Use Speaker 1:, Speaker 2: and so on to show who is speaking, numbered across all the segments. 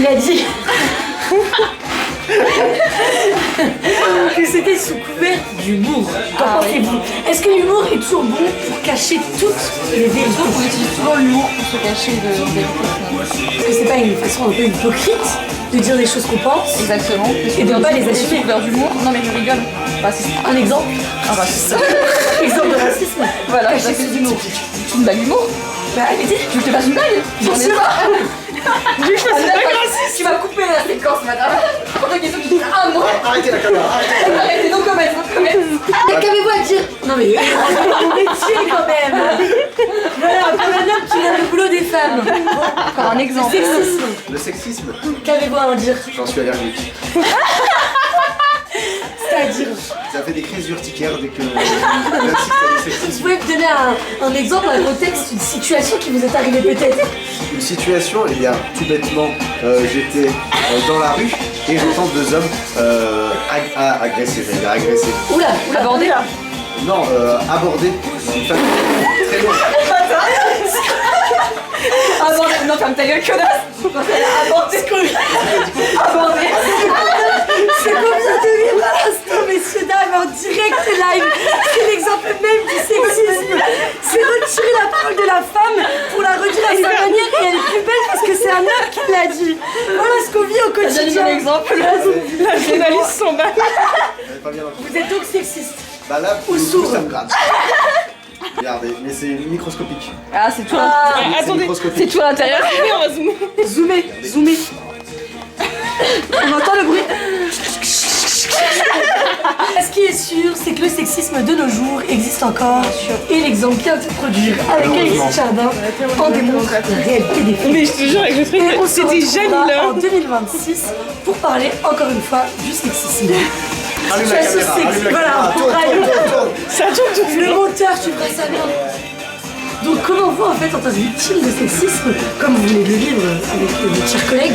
Speaker 1: Il a dit que c'était sous couvert d'humour. Qu'en pensez-vous? Est-ce que l'humour est toujours bon pour cacher toutes les vérités?
Speaker 2: On utilise toujours l'humour pour se cacher de vérités.
Speaker 1: Est-ce que c'est pas une façon un peu hypocrite de dire des choses qu'on pense?
Speaker 2: Exactement.
Speaker 1: Et de ne pas les assumer?
Speaker 2: Couvert d'humour. Non mais je rigole. Bah, c'est ça.
Speaker 1: Un exemple?
Speaker 2: Un raciste.
Speaker 1: Exemple de racisme.
Speaker 2: Voilà.
Speaker 1: Cacher sous l'humour.
Speaker 2: C'est une blague d'humour.
Speaker 1: Bah allez-y.
Speaker 2: Tu veux que je te fasse une blague?
Speaker 1: Bien sûr.
Speaker 2: Je lui fasse une blague raciste. Tu vas couper la séquence, madame. Pour ta question, tu dis ah non.
Speaker 3: Arrêtez la caméra, arrêtez.
Speaker 2: Arrêtez, non comment.
Speaker 1: Qu'avez-vous à dire? Non mais on est chill quand même. Voilà, comme un homme qui vient le boulot des femmes.
Speaker 2: Encore un exemple.
Speaker 1: Sexisme.
Speaker 3: Le sexisme,
Speaker 1: Qu'avez-vous à en dire?
Speaker 3: j'en suis allergique.
Speaker 1: C'est-à-dire?
Speaker 3: Ça fait des crises urticaires dès que j'insiste à du
Speaker 1: Vous
Speaker 3: sexisme.
Speaker 1: pouvez me donner un exemple, un contexte, une situation qui vous est arrivée peut-être?
Speaker 3: Une situation, eh bien, tout bêtement, j'étais dans la rue et j'entends deux hommes agresser, j'allais dire agresser.
Speaker 1: Oula,
Speaker 2: Abordé là.
Speaker 3: Non, aborder une femme très loin.
Speaker 2: Abordé. Non, ferme ta gueule, connasse. Abordé. Abordé.
Speaker 1: c'est combien de livres à l'instant, messieurs, dames, en direct live? C'est l'exemple même du sexisme. C'est retirer la parole de la femme pour la redire à sa manière et elle est plus belle parce que c'est un homme qui l'a dit. Voilà ce qu'on vit au
Speaker 2: J'ai donné
Speaker 1: quotidien.
Speaker 2: un exemple.
Speaker 4: La journaliste s'emballe.
Speaker 3: J'avais pas bien entendu.
Speaker 1: Vous êtes donc sexiste.
Speaker 3: Bah là, pour
Speaker 1: Ou
Speaker 3: le coup,
Speaker 1: sourd.
Speaker 3: ça me gratte. Regardez, mais c'est microscopique.
Speaker 2: Ah, c'est tout.
Speaker 3: C'est
Speaker 4: Attendez,
Speaker 3: microscopique.
Speaker 2: C'est tout à l'intérieur.
Speaker 4: Mais on va zoomer.
Speaker 1: Zoomez, zoomez. On entend le bruit. Ce qui est sûr, c'est que le sexisme de nos jours existe encore et l'exemple vient de se produire avec Alexis Chardin en démontre la réalité des faits.
Speaker 4: Mais je te jure, avec le
Speaker 1: Et
Speaker 4: truc,
Speaker 1: on se
Speaker 4: c'était
Speaker 1: retrouvera
Speaker 4: Janine.
Speaker 1: en 2026 pour parler encore une fois du sexisme.
Speaker 3: Allume la
Speaker 1: Situation
Speaker 3: caméra, allume
Speaker 1: sexiste.
Speaker 3: la
Speaker 1: Voilà,
Speaker 3: caméra.
Speaker 1: on
Speaker 3: Tourne,
Speaker 1: raille.
Speaker 3: tourne, tourne.
Speaker 4: Ça tourne tout.
Speaker 1: Le monteur, tu feras ça bien. Donc comment vous, en fait, en tant que victime de sexisme, comme vous venez de le vivre avec vos chers collègues,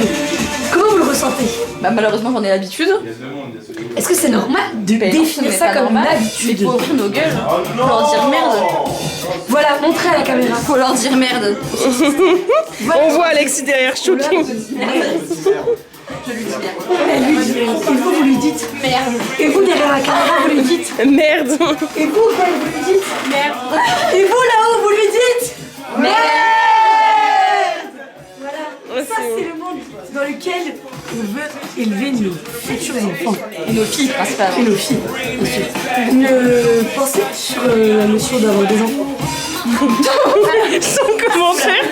Speaker 1: comment vous le ressentez?
Speaker 2: Bah, malheureusement, j'en ai l'habitude.
Speaker 1: Est-ce que c'est normal de
Speaker 2: Mais non,
Speaker 1: définir
Speaker 2: c'est
Speaker 1: ça
Speaker 2: pas
Speaker 1: comme une
Speaker 2: normal.
Speaker 1: habitude?
Speaker 2: Il faut ouvrir nos gueules pour leur dire merde.
Speaker 1: Voilà, montrez à la caméra.
Speaker 2: Faut leur dire merde.
Speaker 1: Voilà.
Speaker 4: On voit Alexis derrière, shooting.
Speaker 2: Je lui dis merde.
Speaker 1: Elle lui dit, et vous lui dites
Speaker 2: Merde.
Speaker 1: et vous derrière la caméra vous lui dites
Speaker 4: Merde.
Speaker 1: et vous vous lui dites merde et vous là-haut vous lui dites
Speaker 2: Merde.
Speaker 1: voilà, ça c'est le monde dans lequel on veut élever nos futurs enfants
Speaker 2: Et nos filles, principalement.
Speaker 1: et nos filles bien sûr. Ne pensez sur la notion d'avoir des enfants?
Speaker 4: Sans commentaire.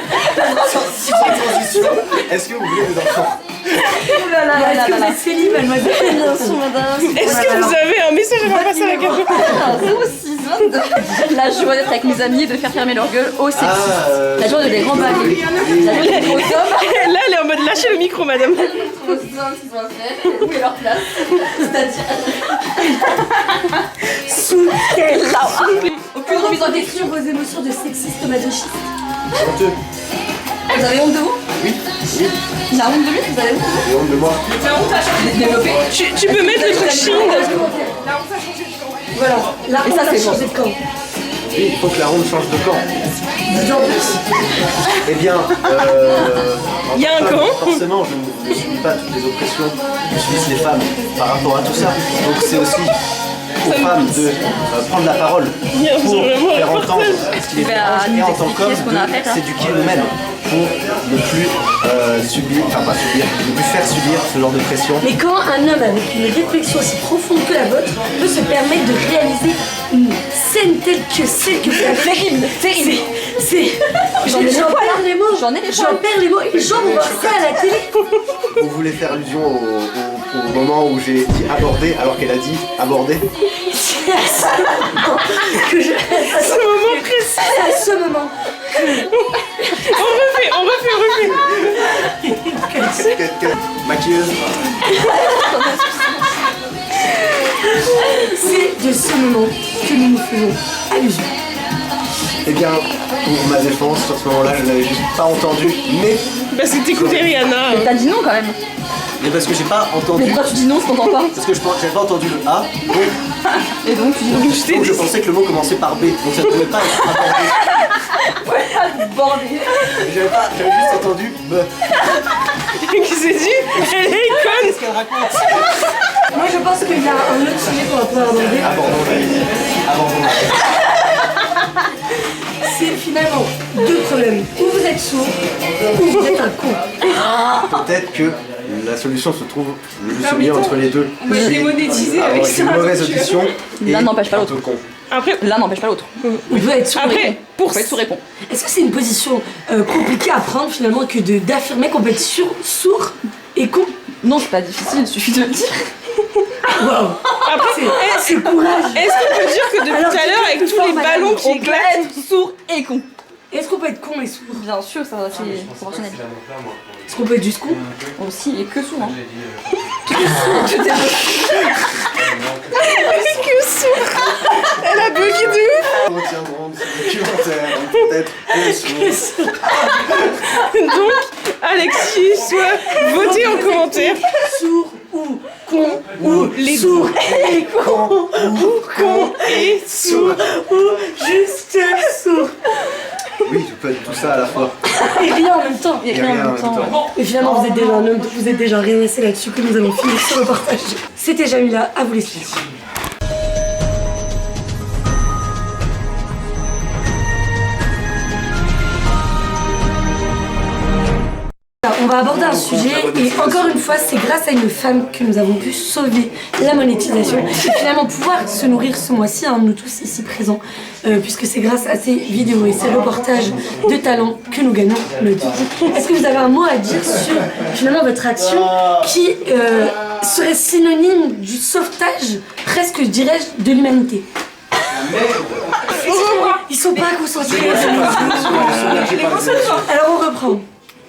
Speaker 3: Sans transition, est-ce que vous voulez des enfants?
Speaker 2: Ouh là là là
Speaker 1: Est-ce
Speaker 2: là
Speaker 1: que
Speaker 2: là
Speaker 1: vous
Speaker 2: là.
Speaker 1: êtes célib, mademoiselle?
Speaker 2: Bien sûr, madame.
Speaker 4: Est-ce que vous avez un message à faire passer à la caméra?
Speaker 2: 06 22. La joie d'être avec mes amis et de faire fermer leur gueule au sexisme. La joie de les remballer. La joie de dire aux hommes,
Speaker 4: Là, elle est en mode lâcher le micro, madame.
Speaker 2: aux hommes qu'ils ont à faire, où est leur place. C'est-à-dire
Speaker 1: Sous quel
Speaker 2: aucune remise en question.
Speaker 1: vos émotions de sexiste masochiste?
Speaker 3: Honteux.
Speaker 2: Vous avez honte de vous?
Speaker 3: Oui, oui,
Speaker 2: Il a honte de lui? Vous avez honte de vous?
Speaker 3: j'ai honte de moi.
Speaker 2: Développé.
Speaker 4: Tu peux mettre le truc Chine.
Speaker 1: Voilà, là
Speaker 2: Et
Speaker 1: on
Speaker 2: ça,
Speaker 1: a
Speaker 2: c'est
Speaker 1: changé de camp.
Speaker 3: Oui, il faut que la ronde change de camp.
Speaker 1: En plus.
Speaker 3: Eh bien,
Speaker 4: Il y a un
Speaker 3: femme,
Speaker 4: camp.
Speaker 3: forcément, je ne subis pas toutes les oppressions que subissent les femmes par rapport à tout ça. Donc c'est aussi aux femmes de prendre la parole
Speaker 4: Bien
Speaker 3: pour
Speaker 4: sûr, vraiment,
Speaker 3: faire
Speaker 4: le
Speaker 3: entendre ce qui les
Speaker 2: Ben,
Speaker 3: dérange et
Speaker 2: nous
Speaker 3: en tant
Speaker 2: expliquer
Speaker 3: qu'homme
Speaker 2: ce qu'on a à faire,
Speaker 3: de
Speaker 2: hein.
Speaker 3: s'éduquer nous-mêmes pour ne plus subir, enfin pas subir, ne plus faire subir ce genre de pression.
Speaker 1: Mais quand un homme avec une réflexion aussi profonde que la vôtre peut se permettre de réaliser une scène telle que celle que vous avez
Speaker 2: Terrible, terrible.
Speaker 1: c'est...
Speaker 2: J'en ai les
Speaker 1: J'en
Speaker 2: poils,
Speaker 1: perds
Speaker 2: hein.
Speaker 1: les mots.
Speaker 2: J'en ai les
Speaker 1: J'en
Speaker 2: poils.
Speaker 1: perds les mots. Et les gens vont voir ça à la télé.
Speaker 3: Vous voulez faire allusion au moment où j'ai dit aborder alors qu'elle a dit aborder.
Speaker 1: C'est à ce moment que je...
Speaker 4: Ce moment précis.
Speaker 1: C'est à ce moment
Speaker 4: On refait.
Speaker 3: Maquilleuse.
Speaker 1: c'est de ce moment que nous nous faisons allusion.
Speaker 3: Eh bien, pour ma défense, sur ce moment-là, je n'avais juste pas entendu, mais
Speaker 4: Parce que t'écoutais Rihanna.
Speaker 2: T'as dit non quand même.
Speaker 3: parce que j'ai pas
Speaker 2: Mais
Speaker 3: entendu.
Speaker 2: pourquoi tu dis non si t'entends pas?
Speaker 3: Parce que j'avais pas entendu le A,
Speaker 2: Et donc tu dis non.
Speaker 4: Je t'ai
Speaker 3: donc je
Speaker 4: dit.
Speaker 3: pensais que le mot commençait par B, donc ça ne pouvait pas être abordé.
Speaker 2: Voilà, bordel.
Speaker 3: J'avais juste entendu B.
Speaker 4: Qu'est-ce s'est dit, elle est conne.
Speaker 1: Moi je pense qu'il y a un autre sujet qu'on va pouvoir aborder. C'est finalement deux problèmes. Ou vous êtes sourd, ou vous êtes un con.
Speaker 3: Peut-être que la solution se trouve juste bien entre les deux.
Speaker 5: On va se démonétiser avec ça.
Speaker 3: une mauvaise audition.
Speaker 2: L'un
Speaker 3: et
Speaker 2: n'empêche pas
Speaker 3: un
Speaker 2: l'autre.
Speaker 3: peu con.
Speaker 4: Après,
Speaker 2: L'un n'empêche pas l'autre.
Speaker 1: On peut être sourd.
Speaker 4: après,
Speaker 2: On peut être sourd et con.
Speaker 1: Est-ce que c'est une position compliquée à prendre finalement que d'affirmer qu'on peut être sourd et con?
Speaker 2: Non, c'est pas difficile, il suffit de le dire.
Speaker 1: Waouh. C'est courage.
Speaker 4: est-ce qu'on peut dire que depuis
Speaker 1: Alors,
Speaker 4: tout à l'heure, avec
Speaker 1: plus
Speaker 4: tous
Speaker 1: fort,
Speaker 4: les
Speaker 1: madame,
Speaker 4: ballons qui
Speaker 2: On peut
Speaker 4: éclatent,
Speaker 2: être sourd et con.
Speaker 1: Est-ce qu'on peut être con et sourd?
Speaker 2: Bien sûr, ça va, c'est proportionnel.
Speaker 1: Est-ce qu'on peut être juste con?
Speaker 2: Aussi, et que sourd. Hein.
Speaker 4: que sourd. Elle a bugué de ouf.
Speaker 3: Retiendront de ce documentaire, peut-être que sourd.
Speaker 4: Donc, Alexis, soit votez en commentaire.
Speaker 1: Sourd ou con ou
Speaker 4: les
Speaker 1: sourd et con ou con
Speaker 4: Et sourd.
Speaker 1: ou juste sourd.
Speaker 3: Oui, je peux être tout ça à la fois.
Speaker 1: Et rien en même temps.
Speaker 2: Et
Speaker 3: Et
Speaker 2: rien
Speaker 3: rien
Speaker 2: en même temps.
Speaker 1: Et finalement vous êtes déjà un homme, donc vous êtes déjà rien et c'est là-dessus que nous allons finir ce reportage. C'était Jamila, à vous les suivre. On va aborder un sujet et encore une fois c'est grâce à une femme que nous avons pu sauver la monétisation et finalement pouvoir se nourrir ce mois-ci, hein, nous tous ici présents, puisque c'est grâce à ces vidéos et ces reportages de talent que nous gagnons le tout. Est-ce que vous avez un mot à dire sur finalement votre action qui serait synonyme du sauvetage, presque je dirais-je, de l'humanité? Ils sont pas concentrés. Alors on reprend.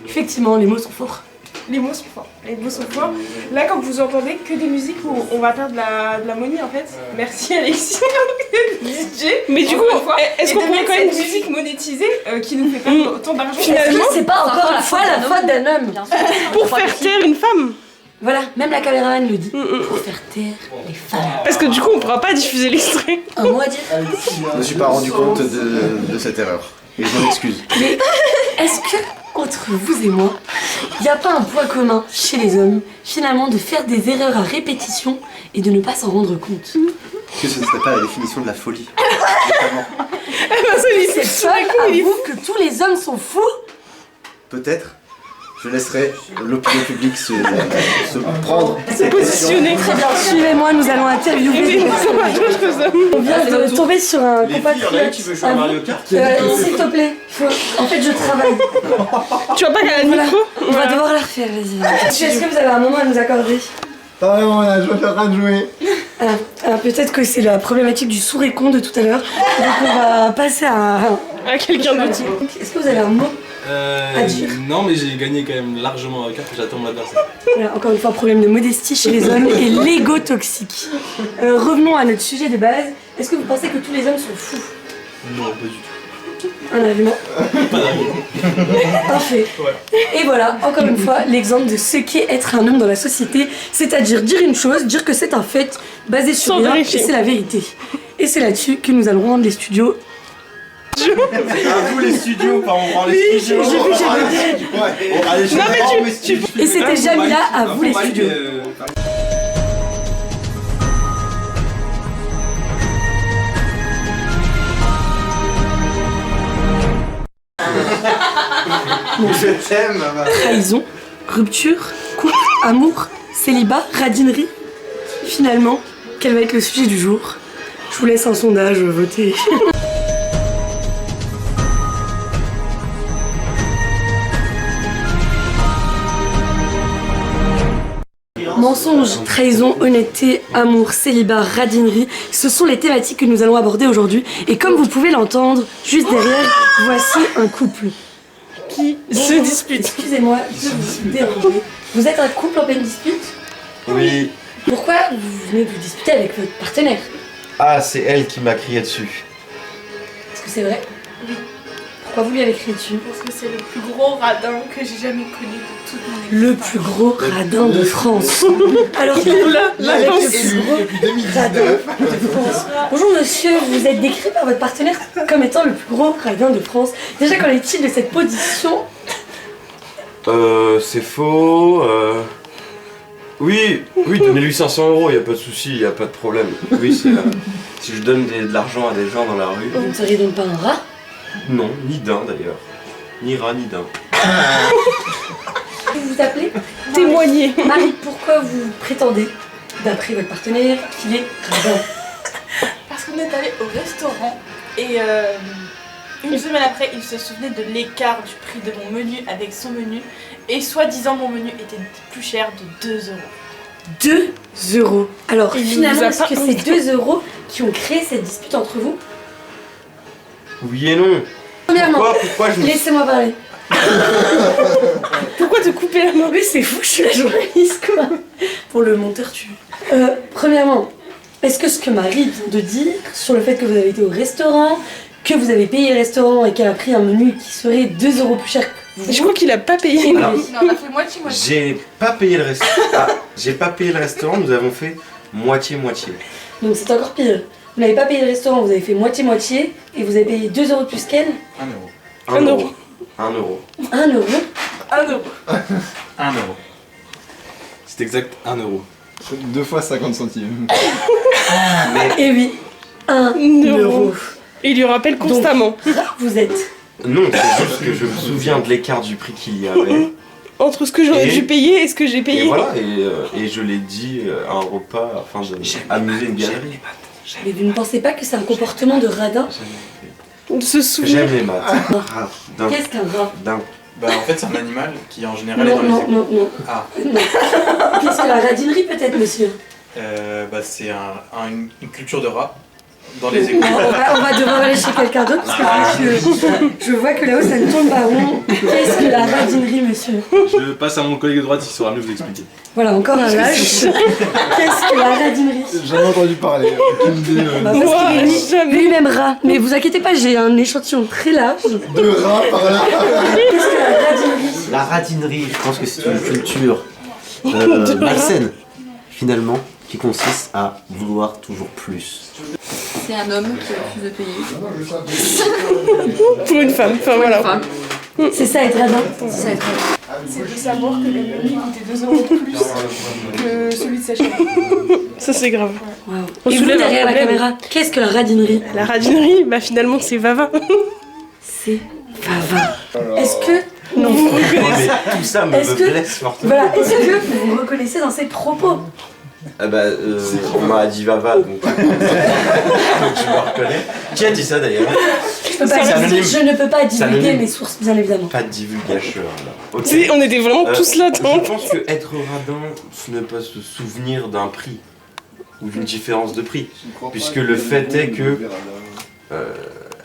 Speaker 1: Effectivement, les mots sont forts.
Speaker 5: Les mots sont forts. Les mots sont forts. Là, quand vous entendez que des musiques où on va faire de la money, en fait. Merci Alexis, DJ.
Speaker 4: Mais du coup, est-ce qu'on pourrait quand même
Speaker 5: une musique monétisée qui nous fait pas autant d'argent?
Speaker 1: Finalement, c'est pas
Speaker 2: c'est
Speaker 1: encore une fois la faute d'un homme.
Speaker 2: Bien sûr.
Speaker 4: pour faire taire une femme?
Speaker 1: Voilà, même la caméraman le dit. Pour faire taire les femmes.
Speaker 4: Parce que du coup, on pourra pas diffuser l'extrait.
Speaker 1: Un mot à dire?
Speaker 3: Je me suis pas rendu compte de cette erreur. Et je m'en excuse.
Speaker 1: Mais est-ce que, entre vous et moi, il n'y a pas un point commun chez les hommes, finalement, de faire des erreurs à répétition et de ne pas s'en rendre compte?
Speaker 3: Est-ce que ce ne serait pas la définition de la folie?
Speaker 1: Cette femme avoue que tous les hommes sont fous?
Speaker 3: Peut-être. Je laisserai l'opinion publique se prendre cette
Speaker 4: positionner.
Speaker 1: Très bien, suivez-moi, nous allons interviewer des personnes. On vient de tomber sur un compatriote.
Speaker 3: jouer à Mario Kart?
Speaker 1: S'il te plaît, en fait je travaille.
Speaker 4: Tu vois pas qu'elle a le
Speaker 1: Voilà.
Speaker 4: micro?
Speaker 1: On va devoir la refaire, vas-y. Est-ce que vous avez un moment à nous accorder?
Speaker 3: Pas vraiment, là, je suis en train de jouer.
Speaker 1: Alors peut-être que c'est la problématique du sourd et con de tout à l'heure. Donc on va passer à...
Speaker 4: À quelqu'un d'autre.
Speaker 1: Est-ce que vous avez un mot? à dire?
Speaker 6: Non, mais j'ai gagné quand même largement avec carte, j'attends mon adversaire.
Speaker 1: Voilà, encore une fois, problème de modestie chez les hommes et l'ego toxique. Revenons à notre sujet de base. Est-ce que vous pensez que tous les hommes sont fous?
Speaker 6: Non, pas du tout.
Speaker 1: Un argument.
Speaker 6: Pas d'argument.
Speaker 1: Parfait. Et voilà, encore une fois, l'exemple de ce qu'est être un homme dans la société, c'est-à-dire dire une chose, dire que c'est un fait, basé sur
Speaker 4: Sans
Speaker 1: rien, et
Speaker 4: vérifier.
Speaker 1: c'est la vérité. Et c'est là-dessus que nous allons rendre les studios.
Speaker 6: À vous les studios, pas on prend les studios.
Speaker 1: j'ai vu.
Speaker 6: Ouais. Allez, je
Speaker 4: Non, mais
Speaker 6: prends
Speaker 4: tu-
Speaker 6: mes studios.
Speaker 1: Et c'était Jamila, à vous les studios.
Speaker 3: Je t'aime, maman.
Speaker 1: Trahison, rupture, couple, amour, célibat, radinerie. Finalement, quel va être le sujet du jour? Je vous laisse un sondage, votez. Mensonge, trahison, honnêteté, amour, célibat, radinerie, ce sont les thématiques que nous allons aborder aujourd'hui. Et comme vous pouvez l'entendre, juste derrière, voici un couple qui
Speaker 4: Se dispute.
Speaker 1: Excusez-moi de vous déranger. Vous êtes un couple en pleine dispute?
Speaker 7: Oui.
Speaker 1: Pourquoi vous venez de vous disputer avec votre partenaire?
Speaker 7: Ah, c'est elle qui m'a crié dessus.
Speaker 1: Est-ce que c'est vrai? Oui. Pourquoi vous lui avez crié dessus?
Speaker 5: Parce que c'est le plus gros radin que j'ai jamais connu de toute mon vie.
Speaker 1: Le plus gros radin de France. Alors
Speaker 4: Là,
Speaker 1: avec
Speaker 4: pense.
Speaker 1: le plus gros radin de France. Bonjour monsieur, vous êtes décrit par votre partenaire comme étant le plus gros radin de France. Déjà, qu'en est-il de cette position?
Speaker 6: C'est faux. Oui, donnez-lui 500 €, y a pas de souci, y a pas de problème. Oui, c'est si je donne de l'argent à des gens dans la rue.
Speaker 1: Vous ne seriez donc pas un rat?
Speaker 6: Non, ni d'un d'ailleurs. Ni rat, ni d'un.
Speaker 1: Vous vous appelez?
Speaker 4: Témoigner.
Speaker 1: Marie, pourquoi vous prétendez, d'après votre partenaire, qu'il est radin?
Speaker 8: Parce qu'on est allé au restaurant et une semaine après, il se souvenait de l'écart du prix de mon menu avec son menu. Et soi-disant, mon menu était plus cher de 2 €.
Speaker 1: 2 €. Alors
Speaker 4: Il
Speaker 1: finalement,
Speaker 4: nous a
Speaker 1: est-ce
Speaker 4: pas
Speaker 1: que c'est 2 € qui ont créé cette dispute entre vous?
Speaker 6: Oui et non.
Speaker 1: Premièrement,
Speaker 6: Pourquoi je me...
Speaker 1: laissez-moi parler.
Speaker 4: Pourquoi te couper la main?
Speaker 1: Mais c'est fou, je suis la journaliste quoi. Pour le monteur, tu... premièrement, est-ce que ce que Marie vient de dire sur le fait que vous avez été au restaurant, que vous avez payé le restaurant et qu'elle a pris un menu qui serait 2 € plus cher que vous...
Speaker 4: Je crois qu'il a pas payé.
Speaker 6: Alors,
Speaker 8: Non, on a fait moitié-moitié.
Speaker 6: j'ai pas payé le restaurant. J'ai pas payé le restaurant, nous avons fait moitié-moitié.
Speaker 1: Donc c'est encore pire. Vous n'avez pas payé le restaurant, vous avez fait moitié-moitié et vous avez payé 2 € de plus qu'elle.
Speaker 6: 1
Speaker 4: Un
Speaker 6: euro.
Speaker 4: euro.
Speaker 6: 1 euro.
Speaker 1: 1 €.
Speaker 8: 1 €.
Speaker 6: 1 euro. C'est exact 1 euro.
Speaker 3: 2 fois 50 centimes.
Speaker 1: Et oui, 1
Speaker 4: euro.
Speaker 1: €.
Speaker 4: Et il lui rappelle constamment.
Speaker 1: Vous êtes.
Speaker 6: Non, c'est juste que je me souviens de l'écart du prix qu'il y avait.
Speaker 4: Entre ce que j'aurais
Speaker 6: Et-
Speaker 4: dû payer et ce que j'ai
Speaker 6: Et
Speaker 4: payé.
Speaker 6: voilà, et je l'ai dit à un repas afin d'amuser une galerie.
Speaker 1: Mais vous ne pensez pas que c'est un comportement de radin?
Speaker 4: De se souvenir.
Speaker 6: J'aime les maths. D'un.
Speaker 1: Qu'est-ce qu'un rat?
Speaker 6: D'un. Bah en fait c'est un animal qui en général
Speaker 1: Non, non, non, non.
Speaker 6: Ah.
Speaker 1: Non. Qu'est-ce que la radinerie peut-être, monsieur?
Speaker 6: Bah c'est une culture de rat dans
Speaker 1: On va devoir aller chez quelqu'un d'autre parce que là, je vois que là-haut ça ne tourne pas rond. Qu'est-ce que la radinerie, monsieur?
Speaker 6: Je passe à mon collègue de droite, il saura mieux vous expliquer.
Speaker 1: Voilà, encore un lâche. Qu'est-ce que la radinerie?
Speaker 3: J'en ai entendu parler.
Speaker 1: Bah, parce
Speaker 4: Moi,
Speaker 1: qu'il est
Speaker 4: jamais.
Speaker 1: lui-même rat. Mais vous inquiétez pas, j'ai un échantillon très large.
Speaker 3: Deux rats par là.
Speaker 1: Qu'est-ce que la radinerie?
Speaker 9: La radinerie, je pense que c'est une culture malsaine, finalement, qui consiste à vouloir toujours plus.
Speaker 2: C'est un homme qui refuse de payer.
Speaker 4: Pour une femme. Enfin voilà.
Speaker 2: Enfin,
Speaker 1: C'est ça être radin.
Speaker 2: c'est ça être
Speaker 5: C'est de savoir que le menu coûtait 2 € de plus que celui de sa chambre.
Speaker 4: Ça c'est grave.
Speaker 1: Wow.
Speaker 4: On
Speaker 1: Et vous
Speaker 4: soulève un
Speaker 1: derrière la
Speaker 4: problème.
Speaker 1: caméra, qu'est-ce que la radinerie?
Speaker 4: La radinerie, bah finalement c'est Vava.
Speaker 1: C'est Vava. Est-ce que... Non.
Speaker 6: Tout ça me
Speaker 1: Est-ce que-
Speaker 6: blesse fortement.
Speaker 1: Voilà, est-ce que vous vous reconnaissez dans ses propos?
Speaker 6: Ah bah, on m'a dit Vava, donc, donc je me reconnais. Qui a dit ça d'ailleurs?
Speaker 1: Je ne peux pas divulguer
Speaker 6: anonyme.
Speaker 1: mes sources, bien évidemment.
Speaker 6: Pas de divulgacheur là. Ok.
Speaker 4: Si, on était vraiment tous
Speaker 6: Je
Speaker 4: là-dedans.
Speaker 6: pense que être radin, ce n'est pas se souvenir d'un prix ou d'une différence de prix, puisque le fait est que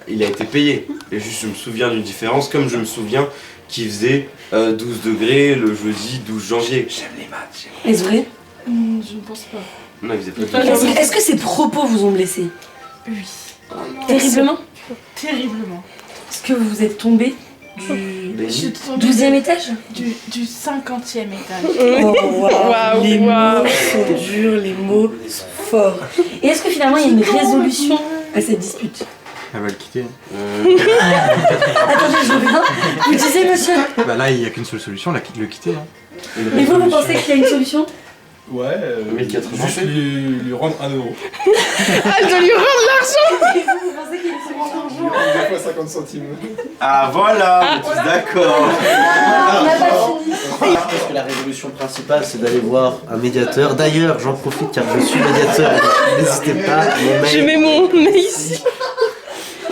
Speaker 6: il a été payé. Et juste je me souviens d'une différence, comme je me souviens qu'il faisait 12 degrés le jeudi 12 janvier. J'aime les maths.
Speaker 1: Est-ce vrai?
Speaker 8: Je ne pense pas.
Speaker 6: Non, il faisait pas 12 janvier.
Speaker 1: Est-ce que ces propos vous ont blessé?
Speaker 8: Oui.
Speaker 1: Terriblement?
Speaker 8: Terriblement.
Speaker 1: Est-ce que vous êtes tombé du
Speaker 8: Je suis tombée
Speaker 1: 12e étage?
Speaker 8: du 50e étage.
Speaker 1: Oh waouh,
Speaker 4: Waouh,
Speaker 1: les
Speaker 4: waouh.
Speaker 1: mots sont durs, les mots sont forts. Et est-ce que finalement il y a une résolution à cette dispute?
Speaker 10: Elle va le quitter.
Speaker 1: Attendez, je reviens. Vous disiez, monsieur?
Speaker 10: Bah là, il n'y a qu'une seule solution, le quitter. Hein.
Speaker 1: Mais vous pensez qu'il y a une solution?
Speaker 6: Ouais, 1080.
Speaker 10: Juste lui rendre 1 euro.
Speaker 4: Ah, je dois lui rendre l'argent.
Speaker 1: Et vous pensez qu'il y a une solution?
Speaker 3: 2 fois 50 centimes.
Speaker 6: Ah voilà, on est d'accord.
Speaker 1: On n'a pas fini.
Speaker 9: Je pense que la résolution principale, c'est d'aller voir un médiateur. D'ailleurs, j'en profite car je suis médiateur. N'hésitez pas, mon
Speaker 4: Je
Speaker 9: mail.
Speaker 4: mets mon mail ici.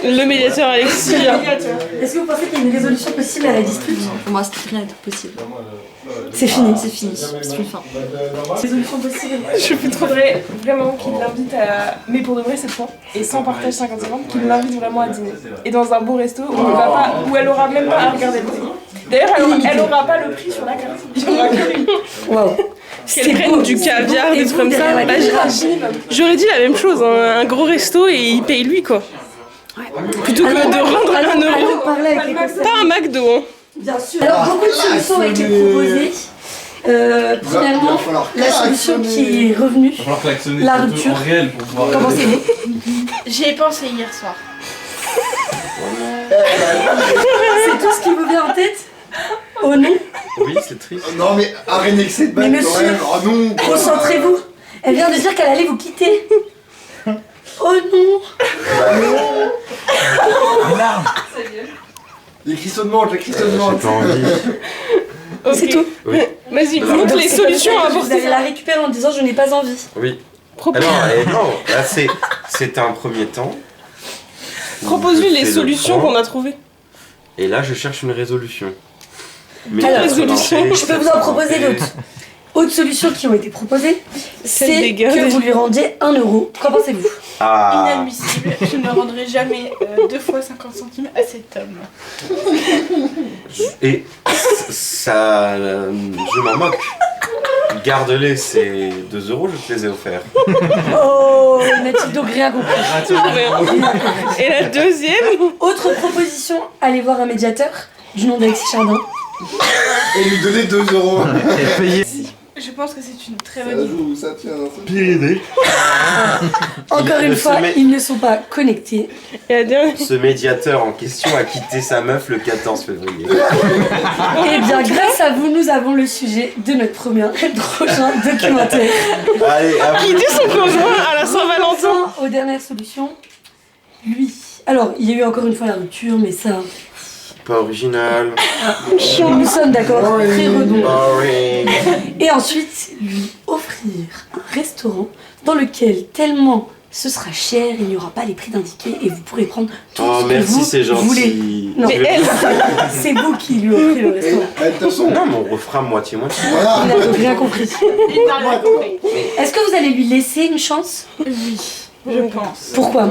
Speaker 4: Le médiateur Alexis.
Speaker 1: Est-ce que vous pensez qu'il y a une résolution possible à la dispute?
Speaker 2: Pour moi, c'est rien n'est possible.
Speaker 1: C'est fini.
Speaker 2: C'est fini, c'est une fin.
Speaker 1: Résolution possible.
Speaker 5: Je voudrais vraiment qu'il l'invite à. Mais pour de vrai cette fois, et sans partage 50-50, qu'il l'invite vraiment à dîner. Et dans un beau resto où, on va pas, où elle aura même pas à regarder le prix. D'ailleurs, elle aura pas le prix sur la carte. Il y aura que lui.
Speaker 1: Waouh.
Speaker 4: Qu'elle prenne du caviar, des trucs comme ça. Bah, j'aurais dit la même chose, hein, un gros resto et il paye lui quoi. Plutôt que de rendre 1 euro.
Speaker 1: Parler avec les conseils.
Speaker 4: Pas un McDo. Hein.
Speaker 1: Bien sûr. Alors, beaucoup de solutions ont été proposées. Premièrement, la solution qui est revenue.
Speaker 10: Il va falloir klaxonner
Speaker 1: La
Speaker 10: surtout
Speaker 1: rupture.
Speaker 10: en réel pour pouvoir.
Speaker 1: Comment c'est né?
Speaker 8: J'y ai pensé hier soir.
Speaker 1: C'est tout ce qui vous vient en tête? Oh non?
Speaker 6: Oui, c'est triste.
Speaker 3: Non mais arrêtez que cette
Speaker 1: Mais
Speaker 3: balle quand
Speaker 1: monsieur,
Speaker 3: même. Oh non.
Speaker 1: concentrez-vous. Elle vient de dire qu'elle allait vous quitter. Oh non.
Speaker 3: Les cristaux de manche, les cristaux de manche.
Speaker 6: J'ai pas envie.
Speaker 1: C'est tout.
Speaker 6: Oui.
Speaker 4: Vas-y,
Speaker 6: Donc,
Speaker 4: montre
Speaker 1: Donc,
Speaker 4: les
Speaker 1: c'est comme
Speaker 4: solutions
Speaker 1: ça
Speaker 4: à
Speaker 1: que Vous
Speaker 4: apporter.
Speaker 1: allez la récupérer en disant je n'ai pas envie.
Speaker 6: Oui.
Speaker 4: Propose-
Speaker 6: Alors, non, là c'est un premier temps.
Speaker 4: Propose-lui
Speaker 6: Je
Speaker 4: les
Speaker 6: fais le
Speaker 4: solutions
Speaker 6: point,
Speaker 4: qu'on a trouvées.
Speaker 6: Et là, je cherche une résolution. Mais
Speaker 1: Alors,
Speaker 6: résolution.
Speaker 1: Je peux vous en proposer d'autres. Autres solutions qui ont été proposées,
Speaker 4: Celle
Speaker 1: c'est
Speaker 4: des gars.
Speaker 1: que vous lui rendiez 1 euro. Qu'en pensez-vous?
Speaker 6: Ah.
Speaker 8: Inadmissible, je ne rendrai jamais 2 fois 50 centimes à cet homme.
Speaker 6: Et ça. Je m'en moque. Garde-les, c'est 2 euros, je te les ai offerts.
Speaker 1: Oh, n'a-t-il donc rien compris?
Speaker 4: Et la deuxième,
Speaker 1: Autre proposition, allez voir un médiateur du nom d'Alexis Chardin.
Speaker 3: Et lui donner 2 euros.
Speaker 9: Et payer.
Speaker 8: Je pense que c'est une très
Speaker 3: Ça
Speaker 8: bonne idée.
Speaker 3: joue, ça tient.
Speaker 7: Pire idée.
Speaker 1: Encore
Speaker 6: Le
Speaker 1: une fois,
Speaker 6: sommet.
Speaker 1: ils ne sont pas connectés.
Speaker 4: et la dernière.
Speaker 6: Ce médiateur en question a quitté sa meuf le 14 février.
Speaker 1: Et bien, grâce à vous, nous avons le sujet de notre prochain documentaire.
Speaker 6: Allez, à
Speaker 4: Qui dit son conjoint à la Saint-Valentin.
Speaker 1: Enfin, aux dernières solutions, lui. Alors, il y a eu encore une fois la rupture, mais ça,
Speaker 6: Pas original.
Speaker 1: nous sommes d'accord, très redondant.
Speaker 6: Boring.
Speaker 1: Et ensuite, lui offrir un restaurant dans lequel, tellement ce sera cher, il n'y aura pas les prix indiqués et vous pourrez prendre tout
Speaker 6: Oh
Speaker 1: ce que
Speaker 6: merci,
Speaker 1: vous
Speaker 6: c'est
Speaker 1: voulez.
Speaker 6: gentil.
Speaker 1: Non.
Speaker 6: Je
Speaker 4: Mais
Speaker 6: vais-
Speaker 4: elle,
Speaker 1: C'est vous qui lui offrez le
Speaker 3: Et
Speaker 1: restaurant.
Speaker 3: de toute façon,
Speaker 6: Non, mais on refera moitié-moitié.
Speaker 1: Il
Speaker 3: voilà.
Speaker 1: n'a donc rien compris.
Speaker 8: Il n'a rien compris.
Speaker 1: Est-ce que vous allez lui laisser une chance?
Speaker 8: Oui, je pense.
Speaker 1: Pourquoi?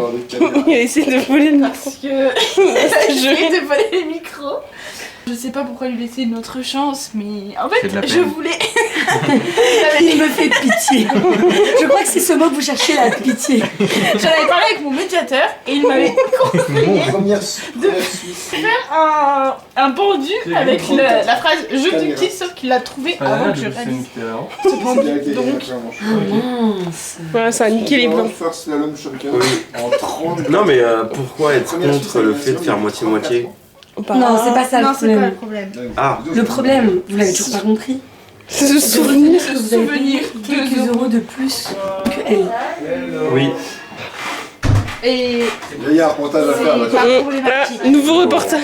Speaker 4: il a essayé de voler le micro.
Speaker 8: Parce que je vais te voler le micro. Je sais pas pourquoi lui laisser une autre chance, mais en fait,
Speaker 10: C'est de la
Speaker 8: je
Speaker 10: peine.
Speaker 8: voulais.
Speaker 1: Il me fait pitié. Je crois que c'est ce mot que vous cherchez, la pitié.
Speaker 8: J'en avais parlé avec mon médiateur et il m'avait
Speaker 3: Bon, première Suisse.
Speaker 8: un pendu avec la phrase je te quitte, sauf qu'il l'a trouvé avant que je réalise ce pendu. Donc,
Speaker 1: Mince.
Speaker 4: Voilà, ça a niqué les blancs.
Speaker 3: First slalom champion
Speaker 6: Oui.
Speaker 3: en 30.
Speaker 6: Non, mais pourquoi être contre le fait de faire moitié-moitié?
Speaker 1: Non, c'est pas ça
Speaker 8: non,
Speaker 1: le
Speaker 8: c'est pas
Speaker 1: problème.
Speaker 8: le problème.
Speaker 6: Ah.
Speaker 1: Le problème, vous l'avez toujours pas compris.
Speaker 4: C'est ce souvenir.
Speaker 1: que vous avez payé quelques euros de plus que elle.
Speaker 6: Oui.
Speaker 8: Et
Speaker 3: Il y a un reportage à faire là.
Speaker 8: c'est pas problématique.
Speaker 4: Nouveau reportage.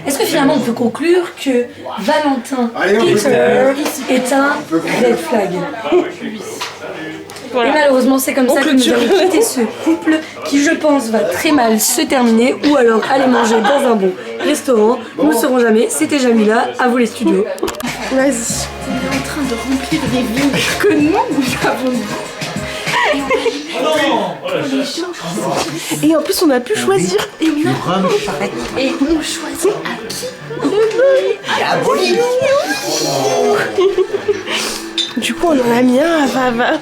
Speaker 1: Est-ce que finalement on peut conclure que Valentin
Speaker 3: Allez, on
Speaker 1: Peter est un red flag? Et
Speaker 4: Voilà.
Speaker 1: malheureusement, c'est comme
Speaker 4: On
Speaker 1: ça que nous
Speaker 4: clôture.
Speaker 1: allons quitter ce couple qui, je pense, va très mal se terminer ou alors aller manger dans un bon restaurant. Nous ne saurons jamais. C'était Jamila, à vous les studios.
Speaker 4: Vas-y.
Speaker 8: On est en train de remplir les vides que nous avons
Speaker 4: Et en plus, on a pu choisir.
Speaker 8: et on choisit à qui
Speaker 4: Du coup, on en a mis un à Vava.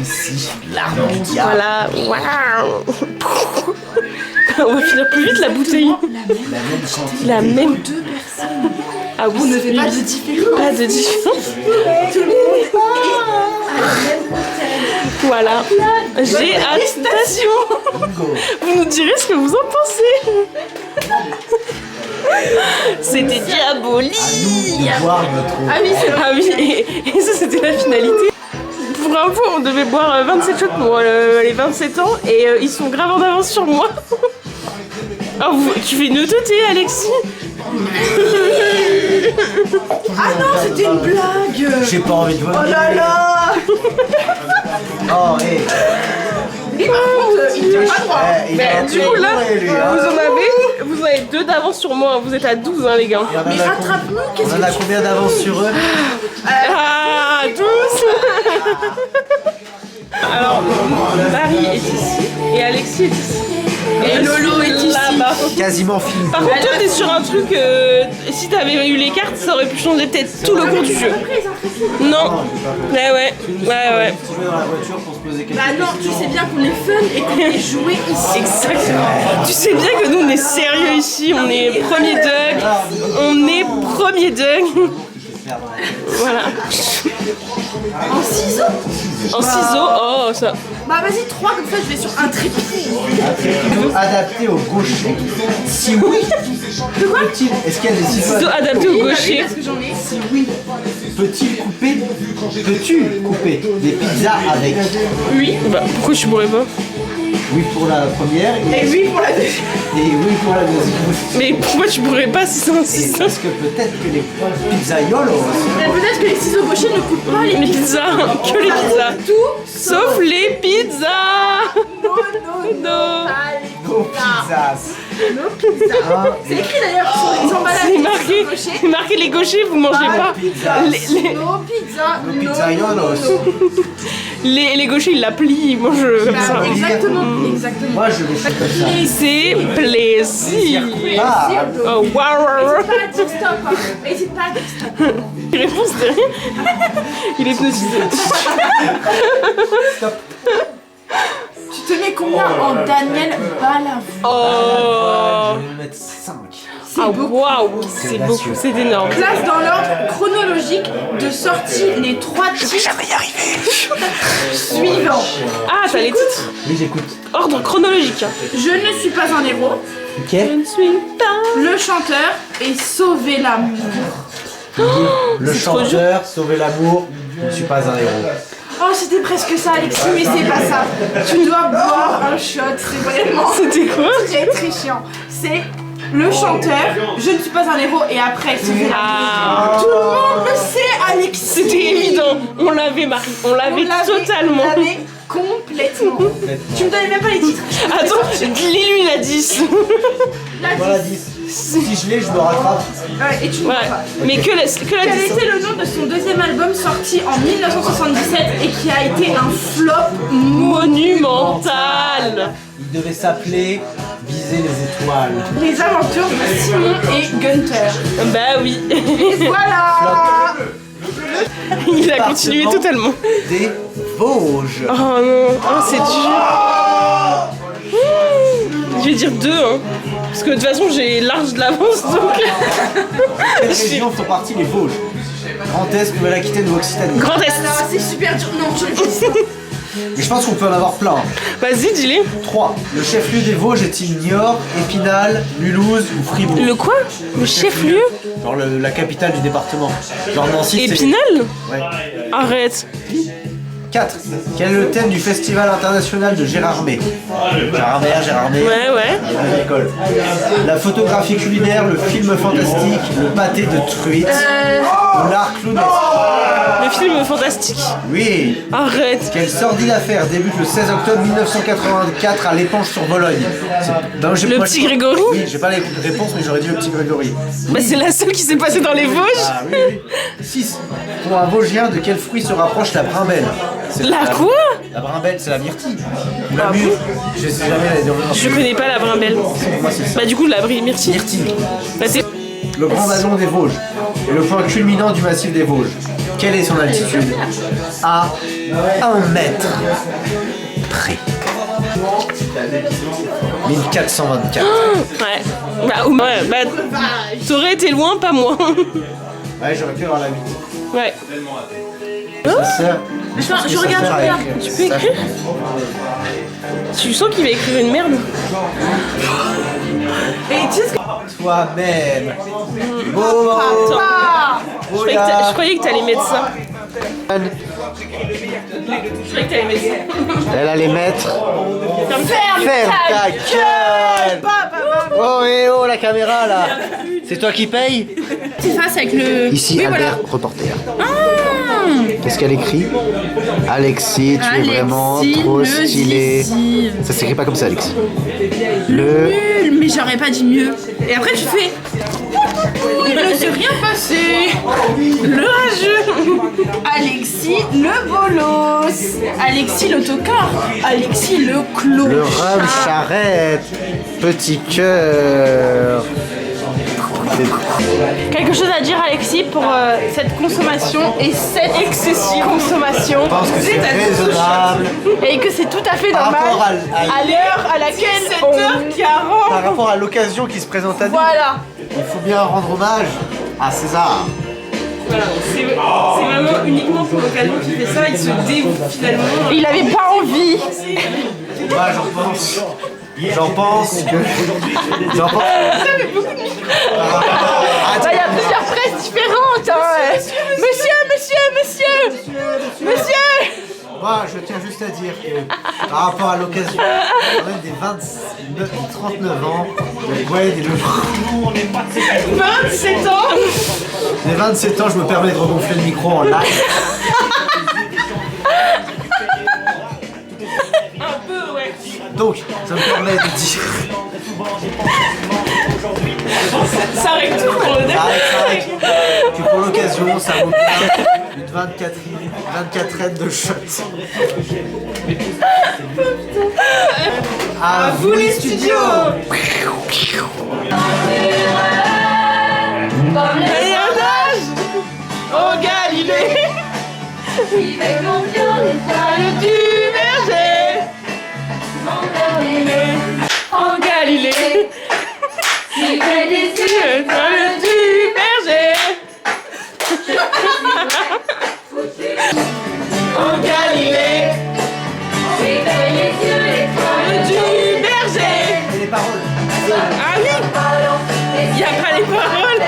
Speaker 9: Ici, l'arme du diable.
Speaker 4: Voilà. Waouh. On va finir plus vite la bouteille.
Speaker 9: La même chantier.
Speaker 4: La même.
Speaker 8: deux personnes.
Speaker 4: Ah oui,
Speaker 8: On ne fait pas de différence.
Speaker 4: pas de différence. Voilà. J'ai attestation. Vous nous direz ce que vous en pensez. C'était diabolique.
Speaker 9: De boire notre
Speaker 8: Ah oui, c'est vrai.
Speaker 4: Ah oui, et ça c'était la finalité. Pour info, on devait boire 27 shots pour les 27 ans et ils sont grave en avance sur moi. Oh, tu fais une autoté, Alexis.
Speaker 8: Ah non, c'était une blague.
Speaker 9: J'ai pas envie de voir.
Speaker 8: Oh là là.
Speaker 9: Oh, hé.
Speaker 8: Et par contre, il tient pas droit.
Speaker 4: Mais du coup là, vous avez 2 d'avance sur moi, vous êtes à 12 hein les gars.
Speaker 8: Mais rattrape-nous, qu'est-ce
Speaker 9: On en a combien d'avance sur eux?
Speaker 4: Ah, 12. Alors, Marie est ici et Alexis est ici. Et Lolo est ici. Là-bas.
Speaker 9: Quasiment fini.
Speaker 4: Par contre, toi, t'es sur un truc. Si t'avais eu les cartes, ça aurait pu changer peut-être tout le cours du jeu. Non. Ouais.
Speaker 9: Tu veux dans la voiture pour se poser quelques
Speaker 8: Bah non, tu sais bien qu'on est fun et qu'on est joué ici.
Speaker 4: Exactement. Tu sais bien que nous, on est sérieux ici. On est premier Doug. On est premier Doug. Voilà.
Speaker 8: En ciseaux.
Speaker 4: En ciseaux, oh ça.
Speaker 8: Bah vas-y, 3 comme ça, je vais sur un trépied.
Speaker 3: Adapté au gaucher. Si oui, peut-il, est-ce qu'il y a des ciseaux
Speaker 4: Ciseaux adaptés au gaucher.
Speaker 8: Parce que j'en ai.
Speaker 3: Si oui, peux-tu couper des pizzas avec?
Speaker 4: Oui. Bah pourquoi je pourrais pas?
Speaker 3: Oui pour la première
Speaker 8: Et oui pour la deuxième.
Speaker 3: et oui pour la deuxième.
Speaker 4: Mais pourquoi tu pourrais pas si c'est un
Speaker 3: Et
Speaker 4: ciseau?
Speaker 3: parce que peut-être que les pizzaiolos.
Speaker 8: Mais peut-être que les ciseaux gauchers ne coupent pas
Speaker 4: Les pizzas, que les pizzas.
Speaker 8: tout.
Speaker 4: Sauf les pizzas. Non.
Speaker 3: Nos pizzas.
Speaker 8: C'est écrit d'ailleurs sur les emballages
Speaker 4: C'est
Speaker 8: des
Speaker 4: marqué,
Speaker 8: ciseaux gauchers.
Speaker 4: c'est marqué les gauchers, vous mangez pas.
Speaker 8: Nos pizzas.
Speaker 3: Nos pizzaiolos.
Speaker 4: Les gauchers ils la plient, ils mangent comme ça.
Speaker 8: Exactement, exactement.
Speaker 3: Moi je les fais comme ça.
Speaker 4: C'est plaisir.
Speaker 3: Ah,
Speaker 4: Oh wow.
Speaker 8: N'hésite pas à dire stop. Hein. N'hésite pas à dire stop.
Speaker 4: Réponse derrière. Il est hypnotisé.
Speaker 8: Tu te mets combien en Daniel Balavoine?
Speaker 4: Oh.
Speaker 3: je vais mettre 5.
Speaker 4: Ah waouh, c'est beaucoup, c'est énorme.
Speaker 8: Classe dans l'ordre chronologique de sortie les 3 titres suivants.
Speaker 4: Ah, t'as les titres.
Speaker 3: Oui j'écoute.
Speaker 4: Ordre chronologique.
Speaker 8: Je ne suis pas un héros,
Speaker 3: Ok.
Speaker 4: Je ne suis pas.
Speaker 8: Le chanteur et Sauver l'amour.
Speaker 3: Le
Speaker 4: c'est trop
Speaker 3: chanteur, sauver l'amour, je ne suis pas un héros.
Speaker 8: Oh, c'était presque ça, Alexis, mais c'est pas ça. Tu dois boire un shot, c'est vraiment
Speaker 4: C'était quoi?
Speaker 8: très très chiant. C'est le chanteur, je ne suis pas un héros, et après Sauver l'amour.
Speaker 4: Ah.
Speaker 8: Tout le monde le sait, Alexis.
Speaker 4: C'était évident. On l'avait, Marie. On l'avait totalement.
Speaker 8: On l'avait complètement. Tu me donnais même pas les titres.
Speaker 4: Attends, lis-lui la 10.
Speaker 8: La
Speaker 3: Voilà
Speaker 8: 10.
Speaker 3: 10. Si je l'ai, je me rattrape.
Speaker 8: Ouais, et tu ne
Speaker 4: Ouais.
Speaker 8: vois pas.
Speaker 4: Mais que la
Speaker 8: Quel
Speaker 4: 10.
Speaker 8: était le nom de son deuxième album sorti en 1977 et qui a été un flop
Speaker 4: Monumental.
Speaker 3: Il devait s'appeler Viser les étoiles.
Speaker 8: Les aventures de Simon et Gunther.
Speaker 4: Bah oui.
Speaker 8: Et voilà.
Speaker 4: Il a continué totalement.
Speaker 3: Des Vosges.
Speaker 4: Oh non, oh, c'est dur. Je vais dire 2, hein. Parce que de toute façon, j'ai large de l'avance, donc...
Speaker 3: Quelle région font partie les Vosges? Grand Est, Nouvelle-Aquitaine ou Occitanie?
Speaker 4: Grand Est.
Speaker 8: Ah, c'est super dur. Non, je le dis.
Speaker 3: Mais je pense qu'on peut en avoir plein.
Speaker 4: Vas-y, dis-les.
Speaker 3: 3. Le chef-lieu des Vosges est-il Niort, Épinal, Mulhouse ou Fribourg?
Speaker 4: Le quoi? Le chef-lieu?
Speaker 3: Genre la capitale du département. Genre Nancy, c'est...
Speaker 4: Épinal?
Speaker 3: Ouais.
Speaker 4: Arrête.
Speaker 3: 4. Quel est le thème du Festival international de Gérardmer? Gérardmer.
Speaker 4: Ouais, ouais.
Speaker 3: L'école. La photographie culinaire, le film fantastique, le pâté de truite ou l'art clownesque?
Speaker 4: Le film fantastique.
Speaker 3: Oui.
Speaker 4: Arrête.
Speaker 3: Quelle sordide affaire débute le 16 octobre 1984 à l'Épanche sur Bologne? Non,
Speaker 4: Le petit Grégory?
Speaker 3: Oui, j'ai pas les réponses, mais j'aurais dit le petit Grégory.
Speaker 4: Bah c'est la seule qui s'est passée dans les Vosges.
Speaker 3: Ah oui, oui. 6. Pour un Vosgien, de quel fruit se rapproche la brimbelle?
Speaker 4: La quoi?
Speaker 3: La brimbelle, c'est la myrtille. Ou la mûre. Je sais jamais la dire.
Speaker 4: Je connais pas la brimbelle.
Speaker 3: Pour moi, c'est ça.
Speaker 4: Bah du coup, la myrtille.
Speaker 3: Myrtille.
Speaker 4: Bah c'est...
Speaker 3: Le Grand Vallon des Vosges est le point culminant du massif des Vosges. Quelle est son altitude? À 1 mètre près. 1424.
Speaker 4: Ouais. Bah t'aurais été loin, pas moi.
Speaker 3: Ouais, j'aurais pu avoir la 8.
Speaker 4: Ouais.
Speaker 3: Ça sert.
Speaker 8: Attends, je
Speaker 3: Ça
Speaker 8: regarde,
Speaker 3: sert
Speaker 8: je
Speaker 3: à
Speaker 8: regarde.
Speaker 3: écrire.
Speaker 4: Tu peux écrire? Tu sens qu'il va écrire une merde?
Speaker 8: Et tu sais ce que...
Speaker 3: Toi-même. Beau.
Speaker 8: Ah,
Speaker 4: Je croyais que t'allais mettre ça. Je croyais que t'allais mettre ça.
Speaker 3: Elle allait mettre.
Speaker 8: ferme
Speaker 3: Ferme ta gueule.
Speaker 8: Bah,
Speaker 3: Oh et oh la caméra là. C'est toi qui paye?
Speaker 8: Tu fasses avec le...
Speaker 3: Ici
Speaker 8: Oui,
Speaker 3: Albert,
Speaker 8: voilà.
Speaker 3: reporter. Qu'est-ce qu'elle écrit? Alexis, tu es vraiment
Speaker 8: Alexis,
Speaker 3: trop
Speaker 8: le
Speaker 3: stylé.
Speaker 8: zizi.
Speaker 3: Ça s'écrit pas comme ça, Alexis.
Speaker 8: Nul, mais j'aurais pas dit mieux. Et après tu fais... Il ne s'est rien passé. Le rageux. Alexis, le bolos. Alexis, l'autocar. Alexis, le clos.
Speaker 3: Le rhum charrette. Petit cœur.
Speaker 8: Quelque chose à dire, Alexis, pour cette consommation et cette excessive consommation.
Speaker 3: Je pense que c'est raisonnable.
Speaker 8: Et que c'est tout à fait
Speaker 3: Par
Speaker 8: normal
Speaker 3: rapport à
Speaker 8: l'heure à laquelle on...
Speaker 3: Par rapport à l'occasion qui se présente à nous,
Speaker 8: Voilà.
Speaker 3: il faut bien rendre hommage à César.
Speaker 5: Voilà, c'est vraiment uniquement pour l'occasion qu'il fait ça, il se dévoue finalement.
Speaker 4: Il avait pas envie.
Speaker 3: Moi, j'en pense que. J'en pense.
Speaker 4: Bah, il y a plusieurs presses différentes. Hein. Monsieur.
Speaker 3: Moi, je tiens juste à dire que par rapport à l'occasion, quand même des 39 ans, ouais, des
Speaker 5: 27 ans.
Speaker 3: Des 27 ans, je me permets de regonfler le micro en live.
Speaker 5: Un peu, ouais.
Speaker 3: Donc, ça me permet de dire.
Speaker 5: Ça règle tout pour le
Speaker 3: Arrête. Que pour l'occasion, ça vaut bien une 24 de shot. À vous les studios.
Speaker 4: Allez, un âge au Galilée. Il fait confiance l'étoile du berger. En Galilée. Il fait des yeux l'étoile du berger. En Galilée. Il fait les yeux l'étoile du berger.
Speaker 3: Et les paroles.
Speaker 4: Ah oui. Il n'y a pas les paroles.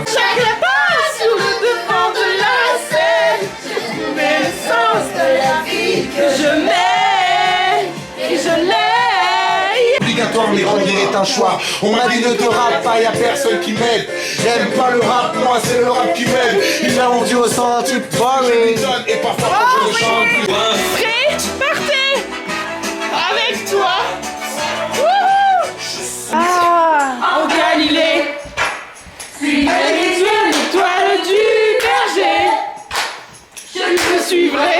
Speaker 4: Chaque pas sur le devant de la scène, j'ai trouvé le sens de la vie que je mets et je l'ai.
Speaker 11: Obligatoire, mais grandir est un choix. On m'a dit ne te rappe pas, y'a personne qui m'aide. J'aime pas le rap, moi c'est le rap qui m'aide. Il a rendu au sang un truc boring. Et parfois quand je le chante plus.
Speaker 4: Prêt, partez avec toi. Wouhou. Ah, en Galilée. Suivez les yeux, l'étoile du berger. Je te suivrai,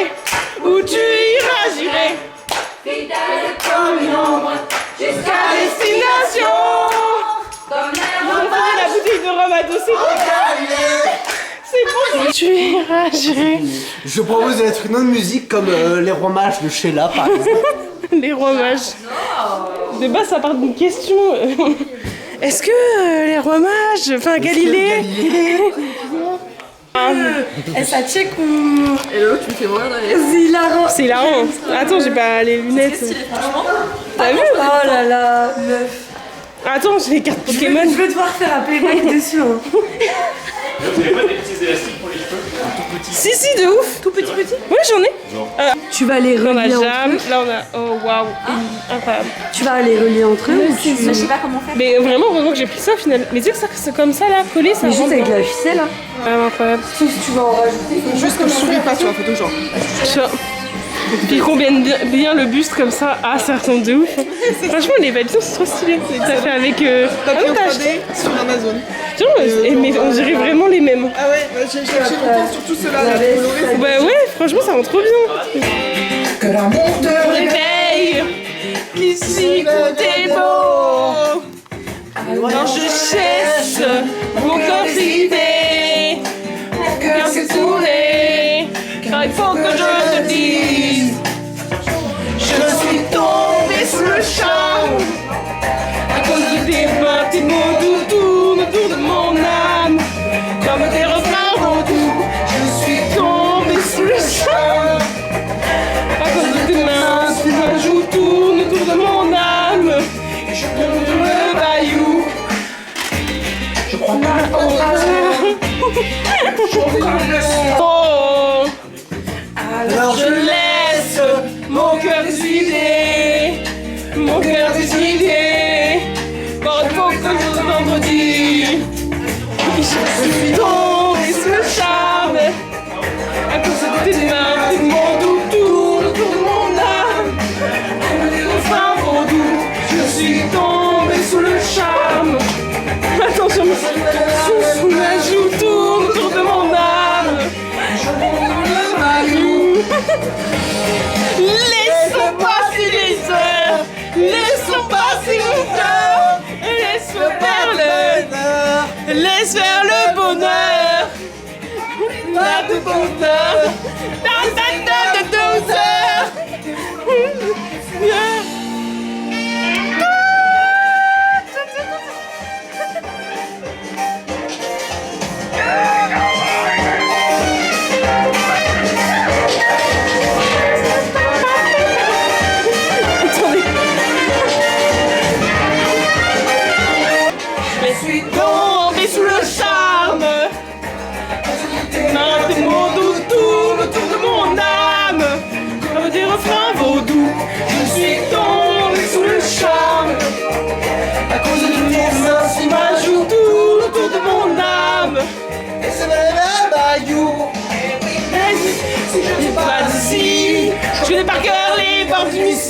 Speaker 4: où tu iras, j'irai. Fidèle comme une ombre, jusqu'à destination. On fait la bouteille de rhum à 2, c'est bon. Tu iras, j'irai.
Speaker 3: Je propose de mettre une autre musique comme les rois mages de Sheila, par exemple.
Speaker 4: Les rois mages. De base, ça part d'une question. Est-ce que les rois mages, enfin Galilée.
Speaker 1: Est-ce à check ou.
Speaker 2: Et l'autre, tu me fais mourir dans les.
Speaker 1: C'est hilarant.
Speaker 4: C'est hilarant. Attends, j'ai pas les lunettes. T'as vu?
Speaker 1: Oh là là, meuf.
Speaker 4: Attends, j'ai les cartes Pokémon.
Speaker 1: Je vais devoir faire un playback dessus. Hein.
Speaker 10: Vous avez pas des petits élastiques pour les cheveux? Tout petits.
Speaker 4: Si, de ouf. Tout petit. Oui, j'en ai.
Speaker 1: Tu vas les
Speaker 4: On a
Speaker 1: relier entre
Speaker 4: Jam.
Speaker 1: eux.
Speaker 4: Là, on a. Oh waouh. Incroyable.
Speaker 1: Tu vas les relier entre eux ou tu.
Speaker 2: Je sais pas comment faire.
Speaker 4: Mais vraiment, heureusement que j'ai pris ça au final. Mais tu sais que ça, c'est comme ça là, collé, ça
Speaker 1: Mais juste
Speaker 4: rentre
Speaker 1: avec
Speaker 4: dans-
Speaker 1: la ficelle là.
Speaker 4: Vraiment incroyable.
Speaker 1: Si tu vas en rajouter, faut
Speaker 5: Juste que je souris pas sur la photo, genre.
Speaker 4: Tu vois. Puis qu'on vienne bien le buste comme ça, ah ça ressemble de ouf. Franchement les valises c'est trop stylé. T'as fait avec
Speaker 5: Papier en
Speaker 4: t'as
Speaker 5: 3D sur Amazon.
Speaker 4: mais on dirait vraiment les mêmes.
Speaker 5: Ah ouais, bah, j'ai cherché longtemps sur tout cela, là, coloré.
Speaker 4: Bah ouais, franchement ça rend trop bien.
Speaker 11: Que l'amour te
Speaker 4: Réveille, qu'ici tout est beau. Quand je cherche mon corps s'idée, mon cœur s'est tourné, car il faut que je te dise, je suis tombée sous le charme, à cause de tes pas, tes mots doux tournent autour de mon âme, comme des refrains doux, je suis tombée sous le charme, à cause de tes mains, tes joues tournent autour de mon âme, et je tombe dans le bayou. Je crois pas au hasard. Oh, alors je laisse mon cœur décider, mon cœur décider. Quand il faut que je vendredi, je suis tombée sous le charme, à cause de tes mains, tes mots doux tournent autour de mon âme. Comme des refrains vaudous, je suis tombée sous le charme. Attention, sous ma joue tourne autour de mon âme. Je tombe le maillot. Laissons passer les heures, laissons passer mon cœur, laissons faire le bonheur, laisse faire le bonheur. La de bonheur, de douceur.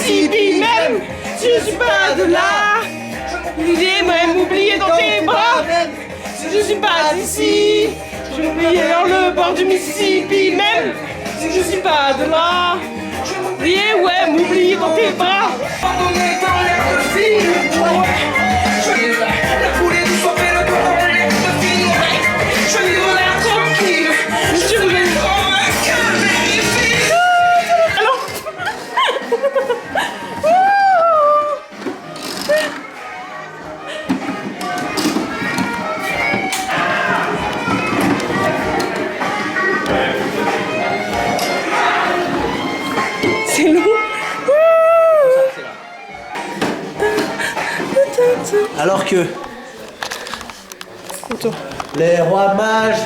Speaker 4: Mississippi, même si je suis pas de là. Oublié, même oublié dans tes bras. Si je suis pas d'ici, je vais oublier dans le bord du Mississippi, même si je suis pas de là. Oublié, ouais, m'oublier dans tes bras. Abandonné dans l'air de film, ouais. Je vis la foulée du soir et le temps dans l'air de film, ouais. Je vis dans l'air tranquille, je suis venu comme un cœur vérifié. Alors c'est long.
Speaker 3: Alors que les rois mages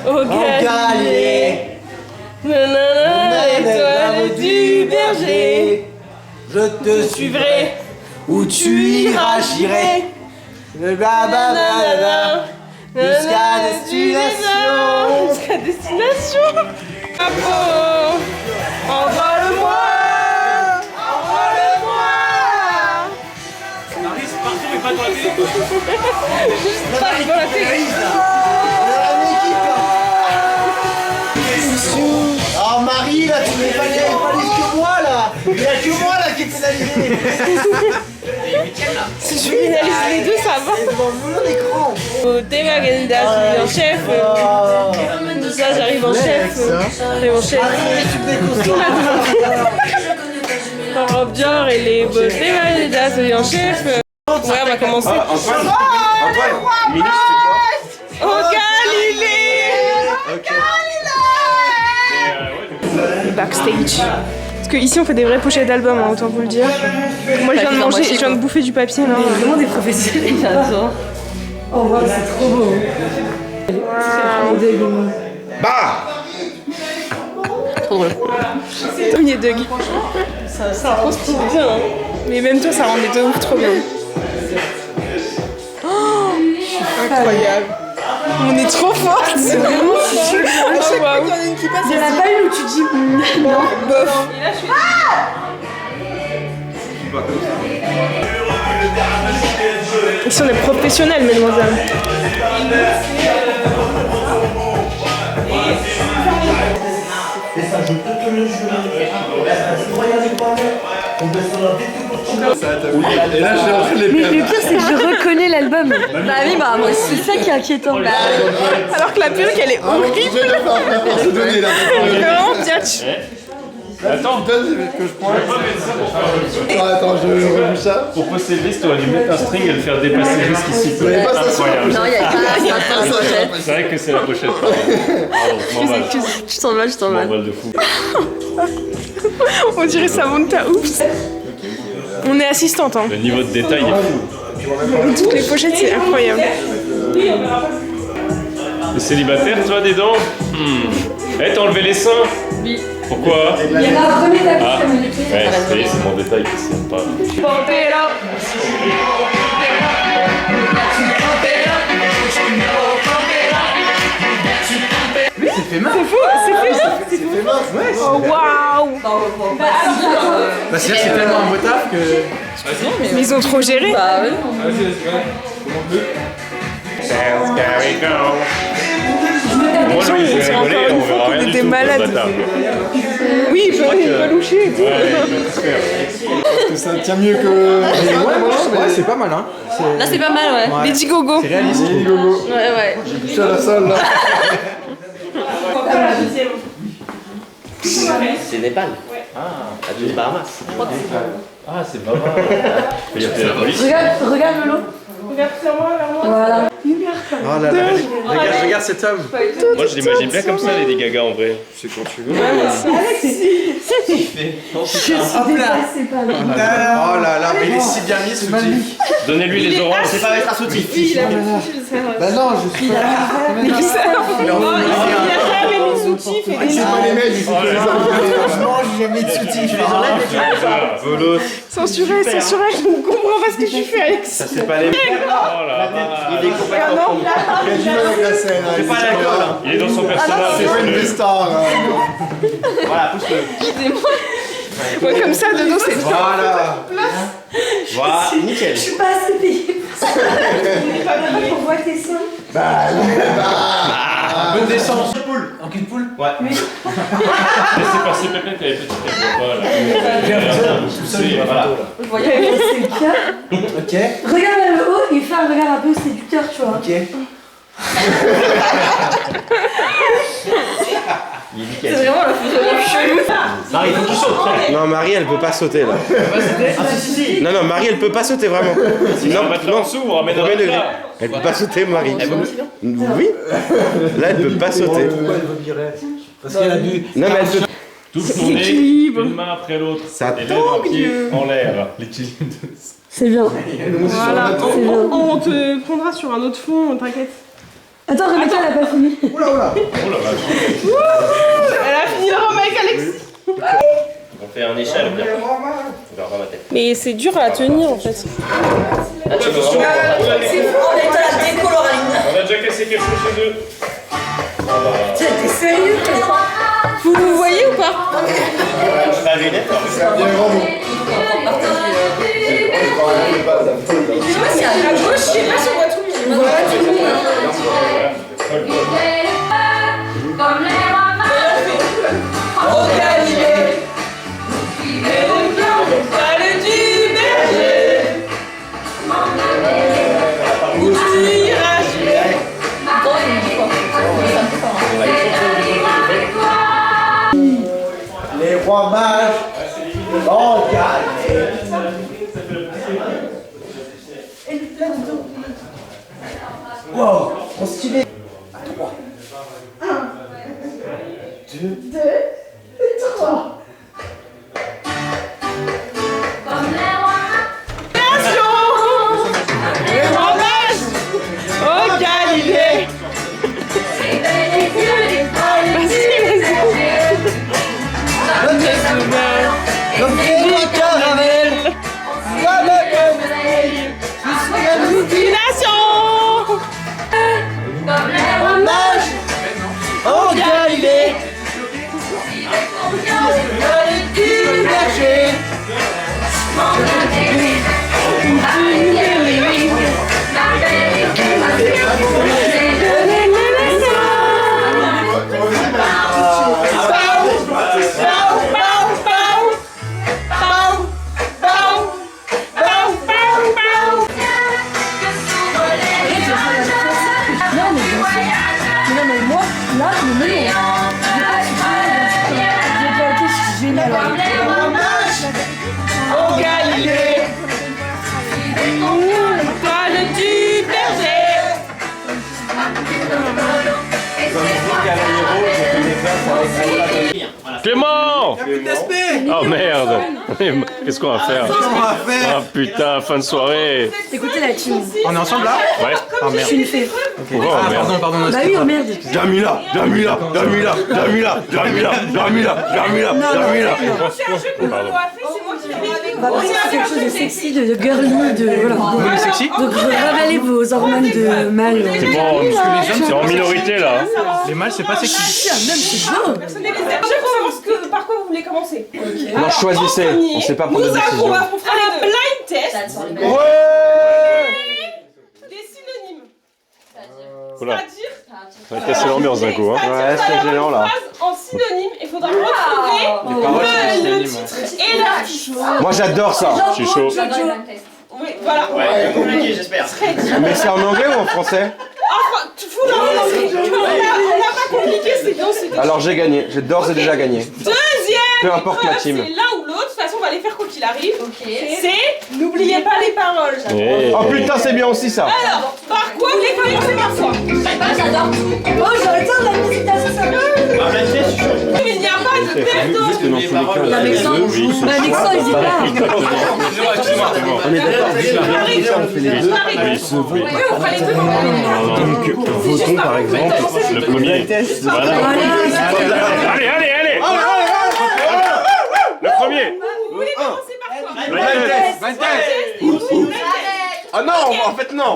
Speaker 4: Au
Speaker 3: ont Galilée,
Speaker 4: nanana, étoile du berger,
Speaker 3: je te
Speaker 4: suivrai
Speaker 3: où tu iras, j'irai. Blablabla, jusqu'à destination.
Speaker 4: Jusqu'à destination. Chapeau, envole-moi, envole-moi.
Speaker 10: Marie, c'est partout, mais pas dans la télé.
Speaker 4: Juste pas dans la télé.
Speaker 3: Oh Marie, là, tu n'es pas lire que moi, là. Il n'y a que moi, là, qui est pénalisé.
Speaker 4: Si tu finalises les deux, ça va. Au thème en chef. Ça, j'arrive en chef. J'arrive en chef. Dans Rob Dior et les beautés Validas en chef. Ouais, on va commencer.
Speaker 6: Antoine, ministre, c'est
Speaker 4: Au Galilée. Backstage. Parce que ici on fait des vraies pochettes d'albums, hein, autant vous le dire. Moi je viens de manger, je viens de bouffer du papier là.
Speaker 1: Vraiment des professionnels.
Speaker 2: J'adore.
Speaker 1: Oh wow, c'est trop beau.
Speaker 11: Bah
Speaker 2: Trop drôle.
Speaker 4: Premier Doug. Ça transpire bien. Hein. Mais même toi ça rendait de ouf trop bien. Oh, incroyable. On est trop fortes. C'est vraiment fort.
Speaker 1: Il y en a pas une où tu dis non.
Speaker 4: Bof. Ici on est professionnels, mesdemoiselles.
Speaker 11: Et là, je suis en train de les
Speaker 1: Mais
Speaker 11: perdre.
Speaker 1: le pire, c'est que je reconnais l'album.
Speaker 2: Bah oui, bah moi
Speaker 1: C'est ça qui est inquiétant.
Speaker 4: Alors que la perruque elle est horrible.
Speaker 11: Je vais la faire se donner là.
Speaker 4: Elle est vraiment biatch.
Speaker 10: Attends,
Speaker 11: Donne que je prends.
Speaker 10: tu peux pas mettre ça pour faire le saut.
Speaker 11: Attends, je remue ça.
Speaker 10: Pour poster le liste, tu aurais dû mettre un string et le faire dépasser jusqu'ici.
Speaker 11: Vous n'avez pas ça sur la
Speaker 10: Incroyable.
Speaker 2: non, il y a pas la pochette.
Speaker 10: C'est vrai que c'est la pochette. Pardon, je m'emballe.
Speaker 2: Tu t'en vas, je
Speaker 10: Je
Speaker 2: t'en vas.
Speaker 10: m'emballe de fou.
Speaker 4: On dirait Samantha, oups. On est assistante, hein.
Speaker 10: Le niveau de détail est fou.
Speaker 4: Toutes les pochettes, c'est incroyable.
Speaker 10: T'es célibataire, toi, des dents Eh, t'as enlevé les seins
Speaker 2: Oui.
Speaker 10: Pourquoi
Speaker 1: Il y en a un premier
Speaker 10: Ah,
Speaker 1: d'avis.
Speaker 10: ouais, ça y est, c'est mon détail qui s'aime pas.
Speaker 3: C'est fait main.
Speaker 4: C'est fou, c'est fait bien.
Speaker 3: C'est fait main. Ouais,
Speaker 4: Oh waouh.
Speaker 3: bah, c'est tellement un beau taf que.
Speaker 4: Mais ils ont trop géré.
Speaker 2: Bah oui.
Speaker 10: Moi, lui, il fait
Speaker 4: Encore
Speaker 10: rigoler,
Speaker 4: une
Speaker 10: on
Speaker 4: fois
Speaker 10: verra
Speaker 4: qu'on
Speaker 10: rien du
Speaker 4: était
Speaker 10: tout,
Speaker 4: malades.
Speaker 10: ce bâtard.
Speaker 4: Oui, il peut loucher et tout.
Speaker 10: Ouais, il peut tout faire.
Speaker 11: Que ça tient mieux que.
Speaker 3: Ouais, c'est pas mal, hein.
Speaker 2: Là c'est pas mal, ouais.
Speaker 4: Lady Gogo.
Speaker 3: C'est réaliste.
Speaker 2: Ouais, ouais.
Speaker 11: Je suis à la salle là.
Speaker 9: C'est Népal. Ah, à tous les Bahamas.
Speaker 10: Ah, c'est pas mal. Il y a fait la police.
Speaker 1: Regarde le lot.
Speaker 5: Regarde sur moi, vers moi.
Speaker 1: Voilà.
Speaker 3: Oh là là, regarde cet homme.
Speaker 10: Moi, je l'imagine bien comme ça, Lady Gaga, en vrai. C'est quand tu veux.
Speaker 1: C'est pas mal.
Speaker 3: Oh là là, mais il est si bien mis ce soutif.
Speaker 10: Donnez-lui les oranges.
Speaker 9: C'est pas mettre un soutif.
Speaker 11: Bah non, je suis pas là.
Speaker 4: Il a jamais mis de soutif et des
Speaker 11: C'est pas les mecs, il faut que les
Speaker 3: Franchement, j'ai jamais de soutif. Tu les enlèves.
Speaker 10: Veloce.
Speaker 4: censuré, je ne comprends pas ce que tu fais avec ça.
Speaker 9: C'est pas les mecs.
Speaker 10: Oh là là.
Speaker 9: Il est complètement.
Speaker 11: Il y a du mal avec la scène.
Speaker 9: C'est pas l'alcool.
Speaker 10: Il est dans son personnage.
Speaker 11: C'est pas une
Speaker 10: laissez-le.
Speaker 11: star.
Speaker 9: Voilà, pousse-le.
Speaker 4: Ouais, comme ça, de dos, c'est dur.
Speaker 7: Voilà. Voilà, nickel.
Speaker 1: Je suis pas assez payée pour ça. On voit tes seins.
Speaker 3: Un peu de descente. En cul de poule.
Speaker 7: Ouais.
Speaker 10: Laissez passer Pépette, elle est petite, elle veut pas là. Voilà.
Speaker 2: Vous voyez,
Speaker 1: C'est le cas.
Speaker 3: Ok.
Speaker 1: Regarde vers le haut et fais un regard un peu séducteur, tu vois.
Speaker 3: Ok.
Speaker 7: Il est
Speaker 2: c'est
Speaker 7: nickel.
Speaker 2: vraiment la fusion chelou.
Speaker 7: Marie, il faut que tu sautes. Non, Marie, elle peut pas sauter là. Non, non, Marie, elle peut pas sauter vraiment.
Speaker 10: On va mettre là en dessous, on va mettre
Speaker 7: Premier
Speaker 10: là.
Speaker 7: degré. Elle peut pas sauter, Marie. Oui. Là, elle peut pas sauter.
Speaker 3: Pourquoi elle vomirait? Parce qu'elle a bu.
Speaker 7: Non, mais elle peut.
Speaker 10: Touche ton nez, une main après l'autre.
Speaker 7: Ça
Speaker 10: et lève un pied en l'air. L'équilibre de...
Speaker 1: C'est bien.
Speaker 5: Voilà, on te prendra sur un autre fond, t'inquiète.
Speaker 1: Attends, Rebecca, elle a pas fini.
Speaker 3: Oula, oula.
Speaker 10: Oh la vache.
Speaker 5: Elle a fini le roman avec Alexis.
Speaker 7: On fait un échelle bien. On verra ma tête.
Speaker 5: Mais c'est dur à tenir en fait.
Speaker 7: Ah, tu veux vraiment.
Speaker 2: C'est fou, on est à la déco, Loraline.
Speaker 10: On a déjà cassé quelque chose chez eux.
Speaker 1: T'es sérieux?
Speaker 5: Vous me voyez ou pas?
Speaker 7: T'as vu net?
Speaker 2: Je sais pas si à la gauche, je sais pas si on voit tout le monde.
Speaker 8: Au Galilée, parle du berger, où tu iras jouer.
Speaker 3: Les rois mages. Oh, Galilée. Wow, trop stylé. 3. 1, 2, 3.
Speaker 5: Les rois mages au Galilée.
Speaker 3: Comme des caravelles. Mage en Galilée. Du berger.
Speaker 1: Non mais moi, là, le melon. J'ai pas été génial.
Speaker 5: Au Galilée. Parle du berger.
Speaker 10: Clément! Oh merde! Qu'est-ce qu'on va faire?
Speaker 3: Qu'est-ce qu'on va faire?
Speaker 10: Ah putain, fin de soirée!
Speaker 1: Écoutez la team.
Speaker 3: On est ensemble là?
Speaker 10: Ouais.
Speaker 3: Ah
Speaker 1: Je
Speaker 3: merde.
Speaker 1: suis une fée.
Speaker 10: Oh merde!
Speaker 3: Pardon.
Speaker 1: Bah oui, oh merde.
Speaker 7: Jamila.
Speaker 10: Pardon.
Speaker 1: Bah après, c'est quelque chose de sexy, de girly, de voilà.
Speaker 3: Vous sexy?
Speaker 1: Donc révélez vos hormones de mâle.
Speaker 10: C'est bon, c'est en minorité là.
Speaker 3: Les mâles, c'est pas sexy.
Speaker 1: Si, un homme, c'est beau.
Speaker 5: Je veux savoir par quoi vous voulez commencer.
Speaker 7: Non, choisissez. On sait pas prendre de décision.
Speaker 5: On fera un blind test
Speaker 7: Ouais!
Speaker 5: des synonymes.
Speaker 10: Oula,
Speaker 5: C'est-à-dire,
Speaker 10: ça va casser l'ambiance d'un coup. Hein.
Speaker 7: Ouais, c'est gênant là.
Speaker 5: en synonyme, il faudra retrouver le titre et l'artiste.
Speaker 7: Moi j'adore ça.
Speaker 10: Je suis chaud.
Speaker 5: Oui, voilà.
Speaker 7: Compliqué, j'espère. Mais c'est en anglais ou en français?
Speaker 5: Tu fous dans l'anglais. On n'a pas compliqué, c'est bien.
Speaker 7: Alors j'ai gagné, j'ai d'ores et déjà gagné.
Speaker 5: Deuxième
Speaker 7: Peu importe la
Speaker 5: épreuve,
Speaker 7: team.
Speaker 5: c'est l'un ou l'autre. De toute façon, on va les faire quoi qu'il arrive. C'est n'oubliez pas les paroles.
Speaker 10: Eh.
Speaker 7: Oh putain, c'est bien aussi ça.
Speaker 5: Alors, par quoi vous voulez commencer par quoi?
Speaker 2: J'adore tout.
Speaker 1: Oh, j'adore la musique d'Assassin.
Speaker 5: Mais il n'y a pas de perdant.
Speaker 1: Alexandre, il dit pas.
Speaker 7: On est d'accord.
Speaker 5: Oui, on fera les deux.
Speaker 7: Donc votons par exemple.
Speaker 10: Le premier. Voilà. Allez! Le premier!
Speaker 5: Vous voulez commencer par quoi?
Speaker 7: Ah non, en fait non.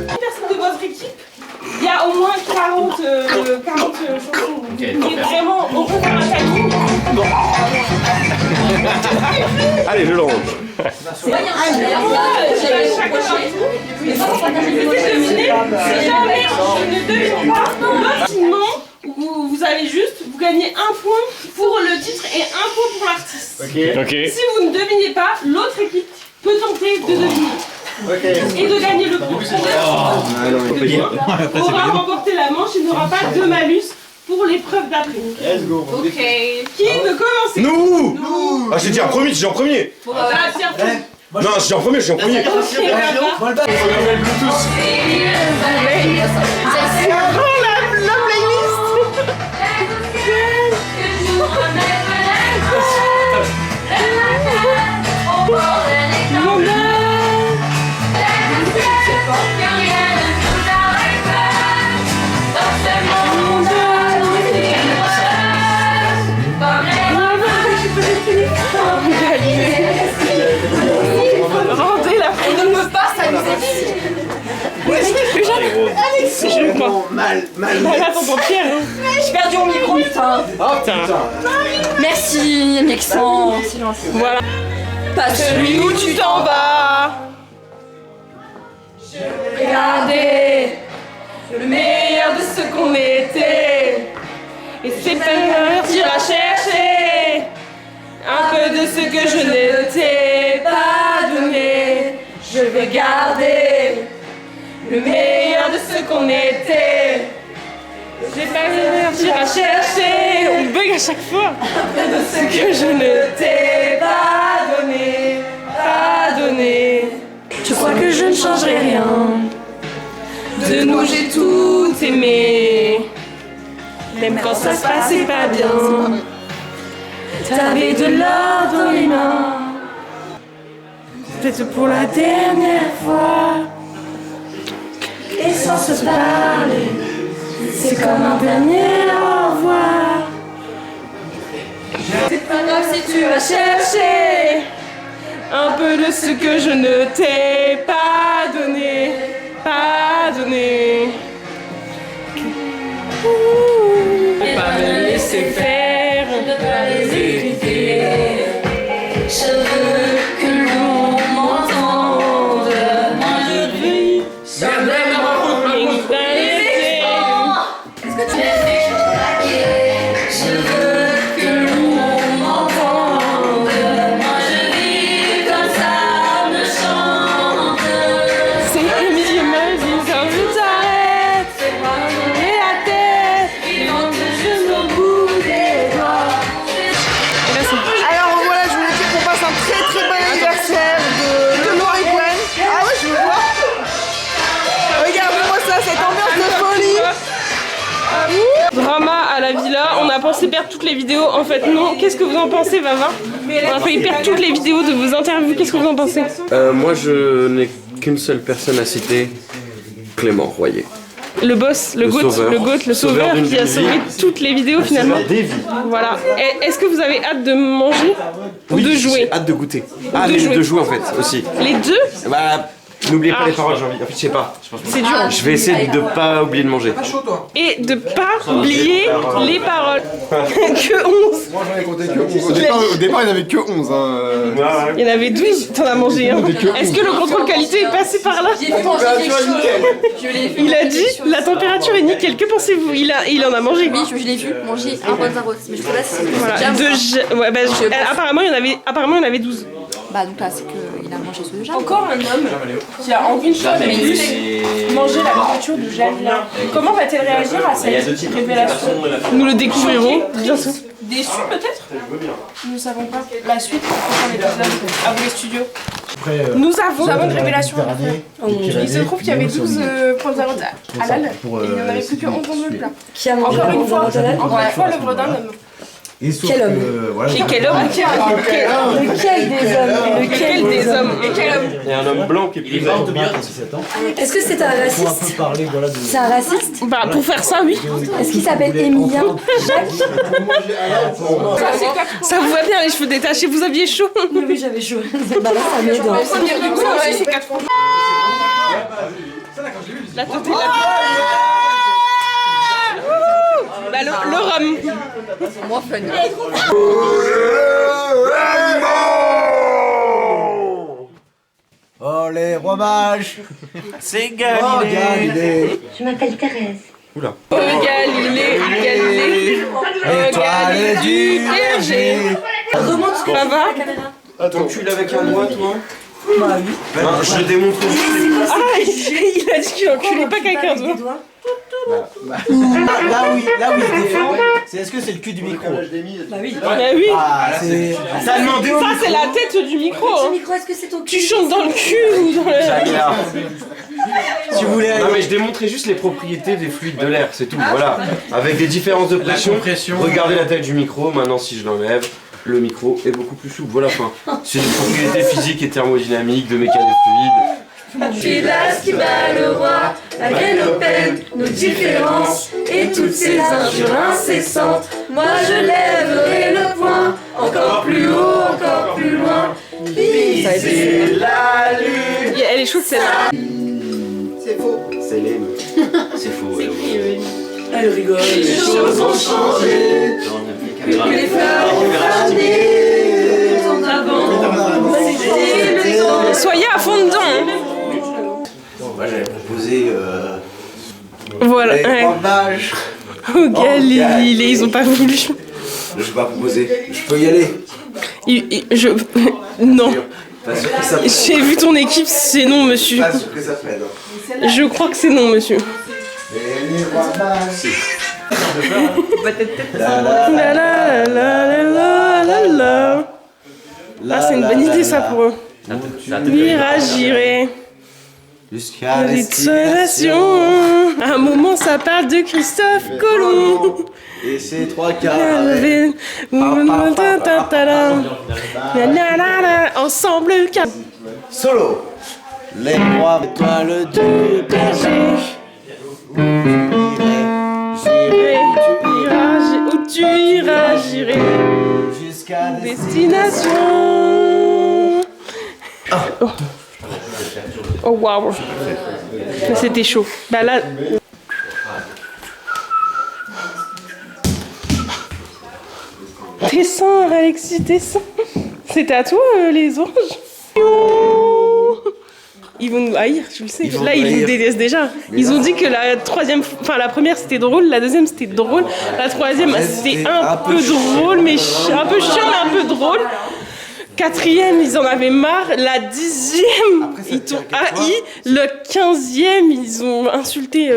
Speaker 5: Personne de votre équipe. Il y a a au moins 40 chansons. Donc vraiment, on peut faire un taquine.
Speaker 7: Allez, je le range.
Speaker 5: Si jamais je ne devine pas, rapidement, vous avez juste, vous gagnez un point pour le titre et un point pour l'artiste.
Speaker 10: Ok.
Speaker 5: Si vous ne devinez pas, l'autre équipe peut tenter de deviner. Et de gagner le point. On va remporter la manche, il n'y aura pas de malus pour l'épreuve d'après.
Speaker 3: Let's go.
Speaker 5: Ok. Qui veut commencer?
Speaker 7: Nous. Ah, j'ai dit en premier, j'ai en premier.
Speaker 5: Ah, tiens.
Speaker 7: Non, j'ai en premier, j'ai en premier.
Speaker 5: Ok, d'accord. La playlist. Rendez la fille.
Speaker 1: On ne peut pas s'amuser.
Speaker 5: Je crois.
Speaker 3: Mal.
Speaker 5: Attends, Pierre.
Speaker 1: J'ai perdu mon micro, putain.
Speaker 3: Oh putain.
Speaker 2: Merci, Maxence. C'est gentil.
Speaker 5: Voilà.
Speaker 2: Pas
Speaker 5: Celui où tu t'en vas. Regardez le meilleur de ce qu'on était. Et c'est partir à chercher un peu de ce que je ne t'ai pas donné. Je vais garder le meilleur de ce qu'on était. Je vais partir à chercher. On bug à chaque fois. Un peu de ce que je ne t'ai pas donné. Pas donné. Je crois que je ne changerai rien. De nous j'ai tout aimé. Même quand ça se passait pas bien. T'avais de l'or dans les mains. Peut-être pour la dernière fois. Et sans se parler, c'est comme un dernier au revoir. C'est pas grave si tu vas chercher un peu de ce que je ne t'ai pas donné. Pas donné. Ne pas me laisser faire, ne pas les écouter. Je veux que l'on m'entende. Moi je vis sur le monde d'arrêter. Est-ce que tu je veux que l'on m'entende. Moi je vis comme ça, me chante. C'est Émilie Mazie, quand je t'arrête. C'est moi et la tête. Il faut que je me bout des doigts.
Speaker 4: Alors voilà, je voulais dire qu'on passe un très très bon anniversaire de Maurice Gwen. Ah ouais, je veux voir. Regardez-moi ça, cette ambiance de folie.
Speaker 5: Drama à la villa, on a pensé perdre toutes les vidéos, en fait non. Qu'est-ce que vous en pensez, Vava? On a failli perdre toutes les vidéos de vos interviews, qu'est-ce que vous en pensez?
Speaker 6: Moi, je n'ai qu'une seule personne à citer, Clément Royer.
Speaker 5: Le boss, le sauveur qui a sauvé toutes les vidéos finalement. Voilà. Est-ce que vous avez hâte de manger ou de jouer?
Speaker 6: J'ai hâte de goûter.
Speaker 5: De
Speaker 6: jouer en fait aussi.
Speaker 5: Les deux?
Speaker 6: Bah, n'oubliez pas les paroles, j'ai envie. En fait, je sais pas.
Speaker 5: C'est dur.
Speaker 6: Je vais essayer de pas oublier de manger.
Speaker 5: Et de pas oublier les paroles. Que 11.
Speaker 11: Moi j'en ai compté que 11. Au départ il n'y en avait que 11.
Speaker 5: Il y en avait 12, t'en as mangé un. Est-ce que le contrôle qualité est passé par là? Il a dit la température est nickel. Que pensez-vous? Il en a mangé.
Speaker 2: Oui, je l'ai vu manger un bon zarot. Mais je sais pas si c'est
Speaker 5: voilà. Ouais, bah, apparemment, il y en avait 12.
Speaker 2: Bah donc là, c'est qu'il a mangé ceux de Jade.
Speaker 5: Encore un homme qui a envie de chose mais plus manger la nourriture de Jalila. Comment va-t-elle réagir à cette révélation? Nous le découvrirons bientôt. Déçu peut-être? Nous ne savons pas. La suite, on est à vous les studios. Nous avons une révélation. Il se trouve qu'il y avait 12 points halal et il n'y en avait plus que 11 dans le plat.
Speaker 1: Qui a mangé
Speaker 5: Encore une fois,
Speaker 1: halal?
Speaker 5: l'œuvre d'un homme.
Speaker 3: Et sauf
Speaker 1: Quel homme
Speaker 3: voilà.
Speaker 5: Et quel homme?
Speaker 1: Lequel des hommes?
Speaker 5: Lequel des hommes? Et quel homme?
Speaker 6: Il y a un homme blanc qui est plus âgé.
Speaker 1: Est-ce que c'est un raciste? C'est un raciste?
Speaker 5: Bah pour faire ça, oui.
Speaker 1: Est-ce qu'il s'appelle Emilien? Jacques?
Speaker 5: Ça vous va bien les cheveux détachés, vous aviez chaud?
Speaker 1: Oui, j'avais chaud. Bah là, ça m'aide.
Speaker 5: La tête est là.
Speaker 4: le rhum.
Speaker 2: C'est moins fun.
Speaker 3: Oh les rois mages.
Speaker 7: C'est
Speaker 3: Oh
Speaker 7: Galilée.
Speaker 3: Galilée.
Speaker 1: Je m'appelle Thérèse.
Speaker 7: Oula.
Speaker 4: Oh Galilée, Galilée. Oh Galilée du berger.
Speaker 1: Remonte ce que
Speaker 4: Ça va?
Speaker 6: Attends, tu l'as avec un doigt, toi?
Speaker 1: Bah oui.
Speaker 6: Non, je démontre juste.
Speaker 4: Ah, il a dit qu'il enculait pas quelqu'un d'autre.
Speaker 3: Là où il se défend, c'est est-ce que c'est le cul du micro?
Speaker 1: Bah oui.
Speaker 4: Bah oui.
Speaker 3: Ah, c'est.
Speaker 6: T'as demandé au
Speaker 4: Ça, c'est la tête du micro.
Speaker 1: Ce
Speaker 4: Hein.
Speaker 1: micro, est-ce que c'est ton cul?
Speaker 4: Tu chantes dans le cul ou dans le...
Speaker 3: Si vous voulez
Speaker 6: Non mais je démontrais juste les propriétés des fluides de l'air, c'est tout, voilà. Avec des différences de pression. Regardez la taille du micro, maintenant si je l'enlève, le micro est beaucoup plus souple, voilà, enfin. C'est des propriétés physiques et thermodynamiques de mécanique fluide.
Speaker 1: Pilas qui bat le roi, malgré nos peines, nos différences et toutes ces injures incessantes. Moi je lèverai le poing, encore plus haut, encore plus loin. Viser la lune.
Speaker 4: Elle est chaude celle-là.
Speaker 11: C'est faux.
Speaker 7: C'est l'aime. C'est faux.
Speaker 1: Elle rigole. Les choses ont changé. Que les fleurs ont fané. En avant. C'était le temps.
Speaker 4: Soyez à fond dedans. Hein.
Speaker 3: Moi j'avais proposé.
Speaker 4: Voilà.
Speaker 3: Les
Speaker 4: Ouais.
Speaker 3: rois mages.
Speaker 4: Oh Galilée, ils ont pas voulu.
Speaker 3: Je vais pas proposer. Je peux y aller.
Speaker 4: Non.
Speaker 3: Pas sûr que ça prenne.
Speaker 4: J'ai vu ton équipe, c'est non, monsieur.
Speaker 3: Pas sûr que ça prenne.
Speaker 4: Je crois que c'est non, monsieur.
Speaker 3: Les rois mages.
Speaker 4: La la la la la la la. Ah, c'est une bonne idée ça pour eux. J'irai.
Speaker 3: Jusqu'à
Speaker 4: Destination. À un moment, ça parle de Christophe Colomb.
Speaker 3: Et c'est 3 quarts.
Speaker 4: Ensemble,
Speaker 3: Solo. Les rois étoiles du berger.
Speaker 4: Où tu iras, j'irai.
Speaker 3: Jusqu'à
Speaker 4: Destination. Oh waouh. C'était chaud. Bah là. Descends, Alexis, descends. C'était à toi, les oranges. Ils vont nous haïr, je le sais. Là, ils nous détestent déjà. Ils ont dit que la première c'était drôle, la deuxième c'était drôle, la troisième c'était un peu drôle, mais un peu chiant, mais un peu drôle. Quatrième, ils en avaient marre. La 10e, ils t'ont haï. Le 15e, ils ont insulté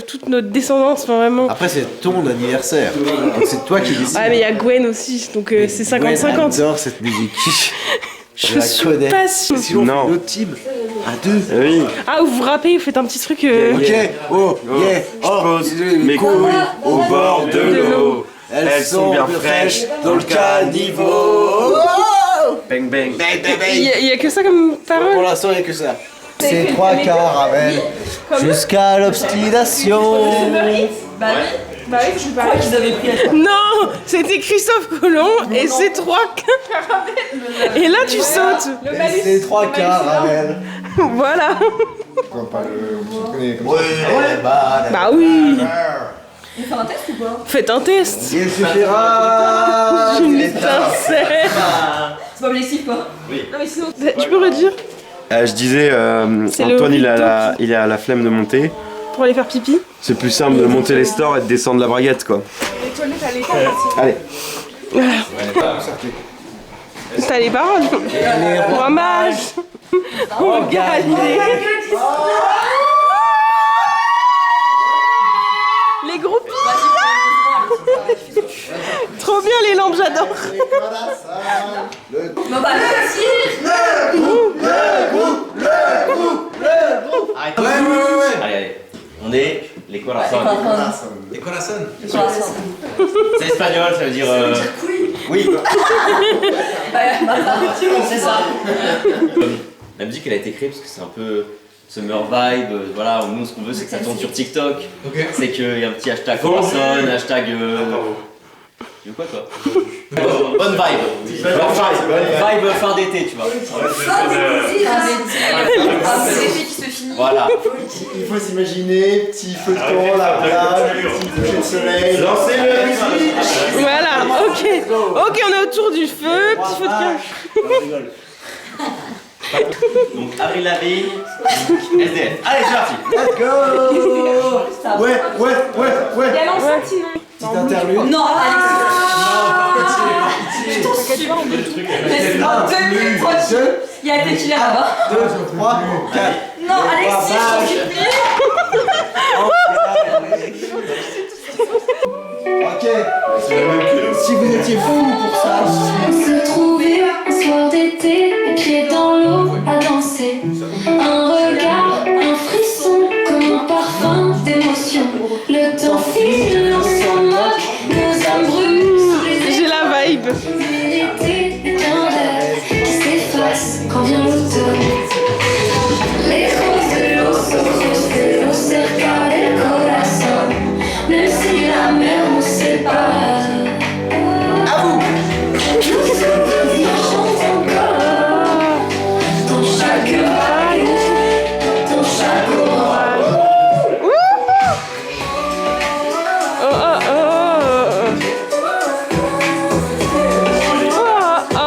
Speaker 4: toute notre descendance, enfin, vraiment.
Speaker 3: Après, c'est ton anniversaire. Donc c'est toi qui décides.
Speaker 4: Ah, mais il y a Gwen aussi, donc c'est 50-50.
Speaker 3: J'adore cette musique.
Speaker 4: Je suis pas sûre.
Speaker 3: Sinon, on fait notre team à 2.
Speaker 7: Oui.
Speaker 4: Ah, vous vous rappelez, vous faites un petit truc.
Speaker 3: Ok, oh, yeah,
Speaker 7: Je pose mes couilles au bord de l'eau. Elles sont bien fraîches dans le caniveau. Bang bang.
Speaker 4: Il y a que ça comme parole.
Speaker 3: Pour l'instant, il n'y a que ça. C'est 3 caravelles jusqu'à l'obstination.
Speaker 1: Bah oui, je crois qu'ils avaient pris la...
Speaker 4: Non, c'était Christophe Colomb et c'est 3 caravelles. Et là, tu sautes.
Speaker 3: C'est 3 caravelles.
Speaker 4: Voilà.
Speaker 3: Bah
Speaker 4: oui.
Speaker 1: On fait un test ou pas?
Speaker 4: Faites un test.
Speaker 3: Il suffira
Speaker 4: Une étincelle.
Speaker 1: C'est pas blessif quoi?
Speaker 4: Non mais sinon, tu peux redire
Speaker 6: Je disais, Antoine il a la flemme de monter.
Speaker 4: pour aller faire pipi.
Speaker 6: C'est plus simple de monter les stores et de descendre la braguette quoi.
Speaker 5: Les toilettes à l'étage aussi.
Speaker 6: Allez.
Speaker 4: T'as les paroles. Roi mage. Oh Galilée. Les groupies. Trop bien les lampes, j'adore.
Speaker 1: Non bah merci.
Speaker 9: Allez, on est les corazones.
Speaker 3: Les corazones.
Speaker 9: C'est espagnol, ça veut dire. Oui.
Speaker 1: C'est ça.
Speaker 9: La musique elle a été créée parce que c'est un peu summer vibe. Voilà, nous ce qu'on veut c'est que ça tourne sur TikTok. C'est qu'il y a un petit hashtag corazon, hashtag. Tu veux quoi toi? Bonne vibe. Vibe fin d'été, tu vois.
Speaker 2: C'est l'été qui se finit.
Speaker 9: Voilà.
Speaker 3: il faut s'imaginer, petit feu de camp, la plage, petit coucher de soleil.
Speaker 6: Lancez-le.
Speaker 4: Voilà, ok. Ok, on est autour du feu, petit feu de camp.
Speaker 9: Donc Avril Lavigne, SDF. Allez, c'est parti.
Speaker 3: Let's go. Ouais.
Speaker 5: Il y a l'enceinte.
Speaker 3: Petite interlude.
Speaker 2: Non, il y a des killers là-bas.
Speaker 3: 2, 3, 4.
Speaker 2: Non, Alexis, je t'en supplie.
Speaker 3: Ok. Si vous étiez fou pour ça.
Speaker 12: On se trouvait un soir d'été, les pieds dans l'eau à danser. Un regard, un frisson, comme un parfum d'émotion. Le temps file, on s'en moque, nos âmes brûlent sous les
Speaker 4: J'ai la vibe.
Speaker 12: L'été est un rêve qui s'efface quand vient l'automne. Les roses de l'eau cerca del corazón. Même si la mer nous sépare.
Speaker 3: À vous.
Speaker 12: Nos souvenirs chantent encore. Dans chaque vague, dans chaque orage.
Speaker 4: Oh oh oh.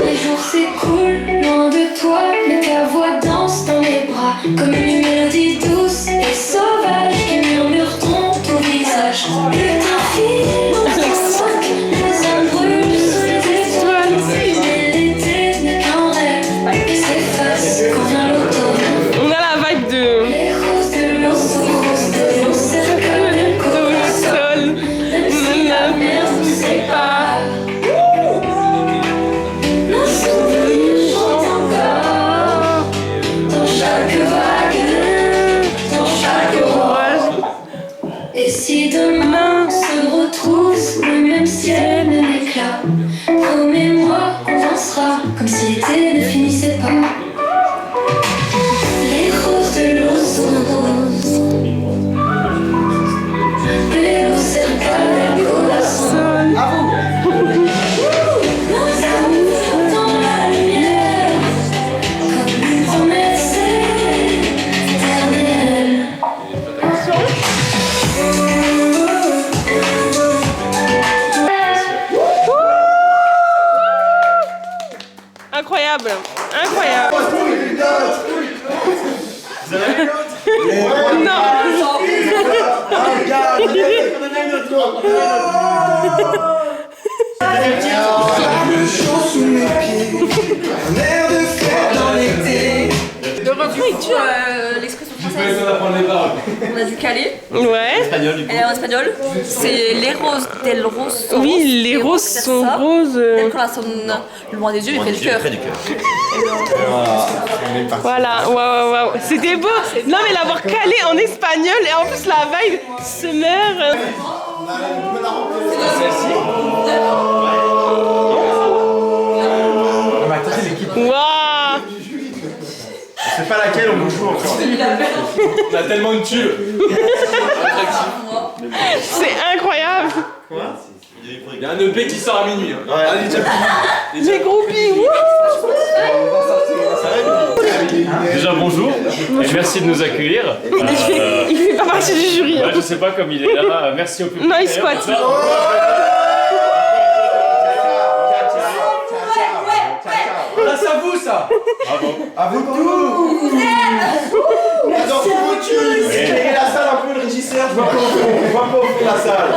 Speaker 12: Les jours s'écoulent loin de toi, mais ta voix danse dans mes bras comme une mélodie douce et sauvage qui murmure ton visage. Le temps file, on s'en moque, nos âmes brûlent sous les étoiles. Mais l'été n'est qu'un rêve qui s'efface quand vient l'automne.
Speaker 4: On a la vibe de...
Speaker 12: Les roses de l'eau cercle le corazón. Même si la mer nous sépare. Nos souvenirs chantent encore. Dans chaque vague, dans chaque orage. Et si demain on se retrouve sous le même ciel, le même éclat, promets-moi qu'on dansera comme si l'été ne finissait pas. Les roses de l'eau sont roses. Léo cerca del corazón.
Speaker 3: À vous.
Speaker 12: Nos amours dans la lumière, comme une promesse éternelle.
Speaker 4: Incroyable. Incroyable.
Speaker 2: Le refrain il tue l'expression française. On a du calé.
Speaker 4: Ouais.
Speaker 9: Espagnol du coup.
Speaker 2: Et en espagnol, c'est les roses del rosso.
Speaker 4: Oui, les roses sont roses.
Speaker 2: Del corazón, loin des yeux, mais près du cœur.
Speaker 9: Près du cœur.
Speaker 4: Voilà, waouh, waouh, c'était beau. Non mais l'avoir calé en espagnol et en plus la vibe summer. Waouh.
Speaker 6: C'est pas laquelle on joue encore. On a tellement de tubes.
Speaker 4: C'est incroyable.
Speaker 6: Quoi? Il y a un EP qui sort à minuit.
Speaker 4: Les groupies.
Speaker 10: Déjà bonjour et merci de nous accueillir.
Speaker 4: Il fait pas partie du jury.
Speaker 10: Ouais, je sais pas comme il est là. Merci au public.
Speaker 4: Non, il squatte.
Speaker 3: C'est à vous ça.
Speaker 10: Bravo.
Speaker 3: À vous tous. Merci à vous tous. Éclairez la salle un peu, le régisseur. Je vois pas ouvrir la salle.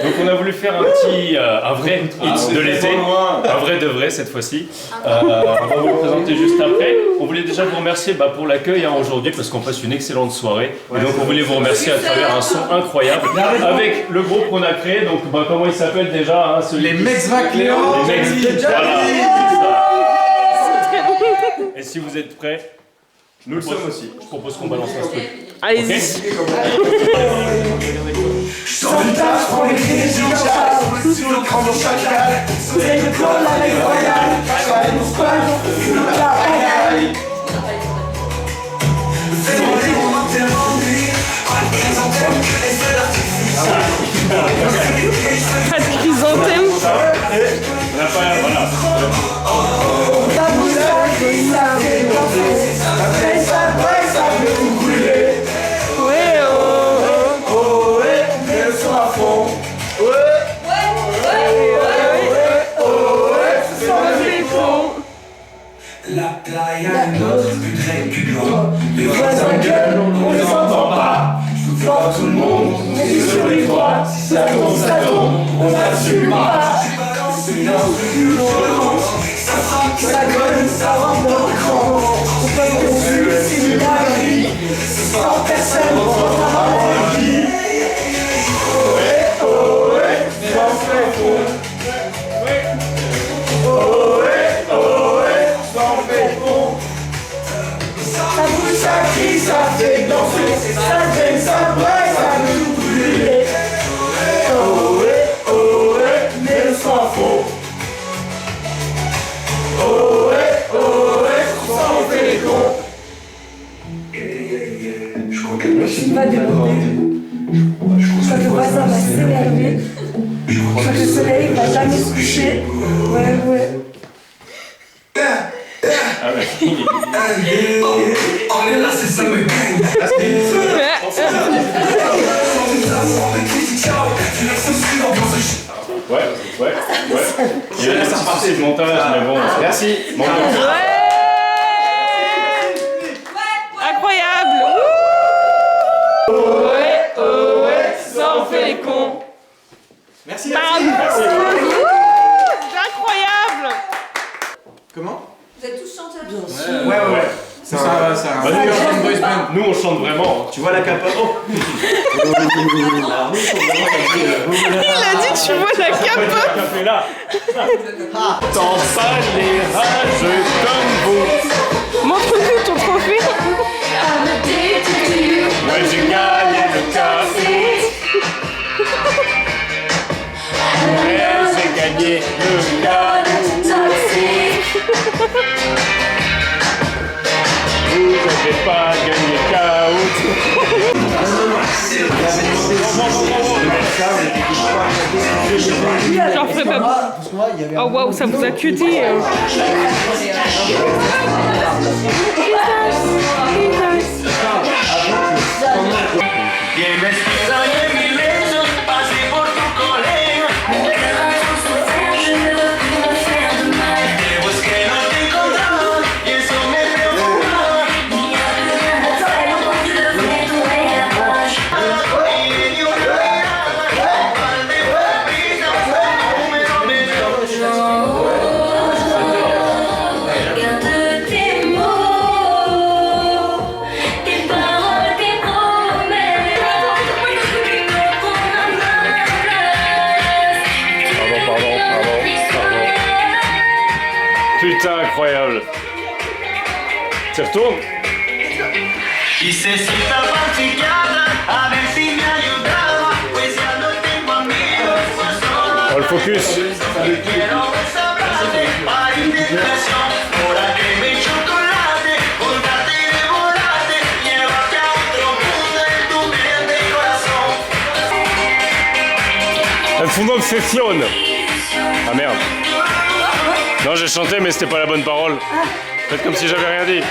Speaker 10: Donc on a voulu faire un petit, un vrai hit de l'été, un vrai de vrai cette fois-ci. On va vous le présenter juste après. On voulait déjà vous remercier pour l'accueil aujourd'hui parce qu'on passe une excellente soirée. Et donc on voulait vous remercier à travers un son incroyable avec le groupe qu'on a créé. Donc comment il s'appelle déjà
Speaker 3: Les Mex Vacléo.
Speaker 10: Les Mex, voilà. Et si vous êtes prêts, nous le sommes aussi. Je propose qu'on balance un truc.
Speaker 4: Allez-y.
Speaker 11: Soldat, prends les clés, je chasse sur le cran de chacal. Soleil de Claude, la règle royale. Chacal, mon squad, la royale. C'est mon héros, mon tellement nuit. Pas de chrysanthème, que les feux d'artifice.
Speaker 4: Pas de chrysanthème.
Speaker 10: On a pas, voilà.
Speaker 11: La moustache, il savait pas faire. sois fond. La playa est notre plus très plus grand. Les voisins gueulent, on les entend pas. Fort tout le monde, on est sur les toits. Si ça tombe, on n'assume pas. Silence, ça frappe, ça colle, ça rentre dans le cran. On peut poursuivre, c'est la vie. Sans personne, on va la vie. Oh ouais, ça fait faux. Oh ouais, ça fait faux. Ça bouge, ça crie, ça fait danser. Ça traîne, ça braille, ça nous brûle. Oh ouais, mais le sang faux. Oh ouais, on fait les cons. Je crois que
Speaker 1: Je vais demander. Je crois que le voisin va s'énerver. Je crois que le soleil va jamais se coucher. Ouais.
Speaker 11: On est là, c'est ça me gagne.
Speaker 10: Ouais. Il y a des parties de montage, mais bon. Merci.
Speaker 4: Incroyable. Ouais, ça en fait les cons.
Speaker 3: Merci.
Speaker 4: C'est incroyable.
Speaker 3: Comment?
Speaker 2: Vous êtes tous chanteurs?
Speaker 3: Ouais. C'est un
Speaker 10: Nous on chante vraiment.
Speaker 7: Tu vois la capote? Oh. Alors nous, on chante vraiment comme
Speaker 4: Il a dit tu vois la capote.
Speaker 10: Là. Tant pas les rageux comme vous.
Speaker 4: Montre-nous ton trophée.
Speaker 10: Ouais, j'ai gagné le café. Ouais, j'ai gagné le café. Vous n'avez pas gagné le chaos.
Speaker 4: J'en ferai pas beaucoup. Oh waouh, ça vous a cuté.
Speaker 10: Putain, incroyable. Tu retournes? Oh, le focus. El fondo obsession. Ah merde. Non, j'ai chanté, mais c'était pas la bonne parole. Faites comme si j'avais rien dit.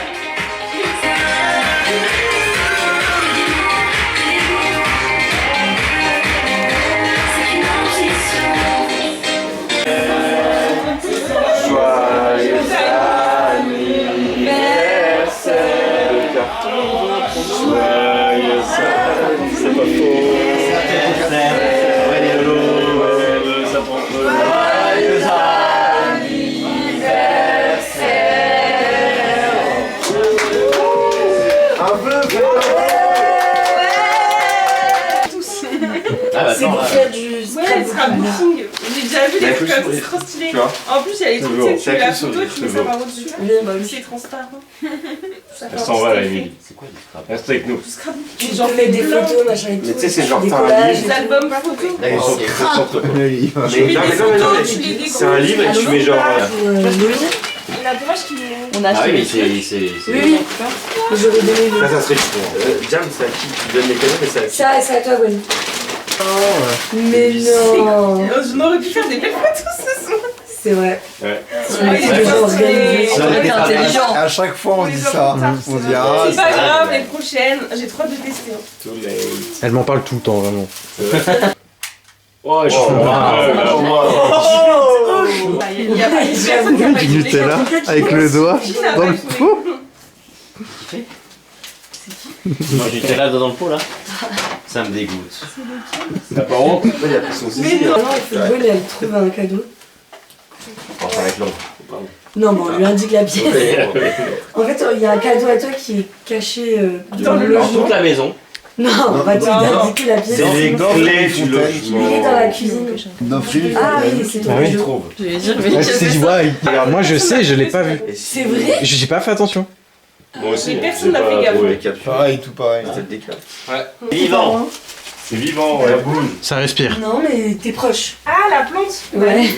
Speaker 7: Joyeux anniversaire, joyeux anniversaire. C'est pas faux. Ça prend peu. Joyeux
Speaker 1: C'est pour faire du
Speaker 5: scrapbooking. J'ai déjà vu des trucs comme ça, trop stylé. En plus, il y a les trucs, tu sais, tu mets la photo, tu mets ça par au-dessus. C'est transparent.
Speaker 10: Elle s'en va, là, Émilie. C'est quoi du scrap? Reste avec nous.
Speaker 1: J'en fais des photos, machin et tout.
Speaker 7: Mais tu sais, c'est genre
Speaker 1: des
Speaker 7: t'as un
Speaker 1: collages.
Speaker 7: livre.
Speaker 5: Des albums photos.
Speaker 7: Le livre. C'est un livre et tu mets genre.
Speaker 5: Il y a dommage qu'il
Speaker 2: On a
Speaker 7: Ah
Speaker 2: acheté
Speaker 7: oui,
Speaker 2: des
Speaker 7: mais
Speaker 2: trucs.
Speaker 7: c'est.
Speaker 1: Oui. J'aurais donné le.
Speaker 7: Ça serait pour. Jam, c'est à qui tu donnes les cadeaux, mais c'est à qui?
Speaker 1: C'est à toi, Gwen. Mais non.
Speaker 5: On aurait pu faire des belles photos ce soir.
Speaker 1: C'est vrai.
Speaker 10: Ouais.
Speaker 2: C'est intelligent.
Speaker 3: À chaque fois on dit ça. On dit ah.
Speaker 5: C'est pas grave, les prochaines, j'ai trop hâte de tester.
Speaker 3: Elle m'en parle tout le temps, vraiment.
Speaker 10: Oh, je suis
Speaker 5: Il y a pas une personne qui a pas
Speaker 3: Du
Speaker 5: dit
Speaker 3: Nutella avec le doigt dans le pot.
Speaker 9: Moi j'ai été là dans le pot là. Ça me dégoûte.
Speaker 6: Apparemment, il y a pris son
Speaker 1: Mais
Speaker 6: zizi.
Speaker 1: non, il faut voler, elle trouve un cadeau.
Speaker 6: On va avec l'ombre.
Speaker 1: Non, mais on lui indique la pièce. En fait, il y a un cadeau à toi qui est caché dans le
Speaker 9: Dans
Speaker 1: logement.
Speaker 9: toute la maison.
Speaker 1: Non, on va te indiquer la pièce.
Speaker 6: C'est les clés du
Speaker 1: Il est
Speaker 6: logement.
Speaker 1: dans la cuisine. Ah oui, c'est ton
Speaker 3: Ah oui.
Speaker 1: cadeau.
Speaker 2: Je vais dire,
Speaker 3: Ouais, c'est du bois. Moi je sais, je l'ai pas vu.
Speaker 1: C'est vrai?
Speaker 3: J'ai pas fait attention.
Speaker 10: Moi aussi.
Speaker 5: Mais personne n'a fait gaffe.
Speaker 6: Les captures.
Speaker 3: Pareil, tout pareil.
Speaker 6: C'était des captures.
Speaker 9: Vivant.
Speaker 10: C'est vivant, ouais.
Speaker 3: Ça respire.
Speaker 1: Non, mais t'es proche.
Speaker 5: Ah, la plante.
Speaker 1: Ouais.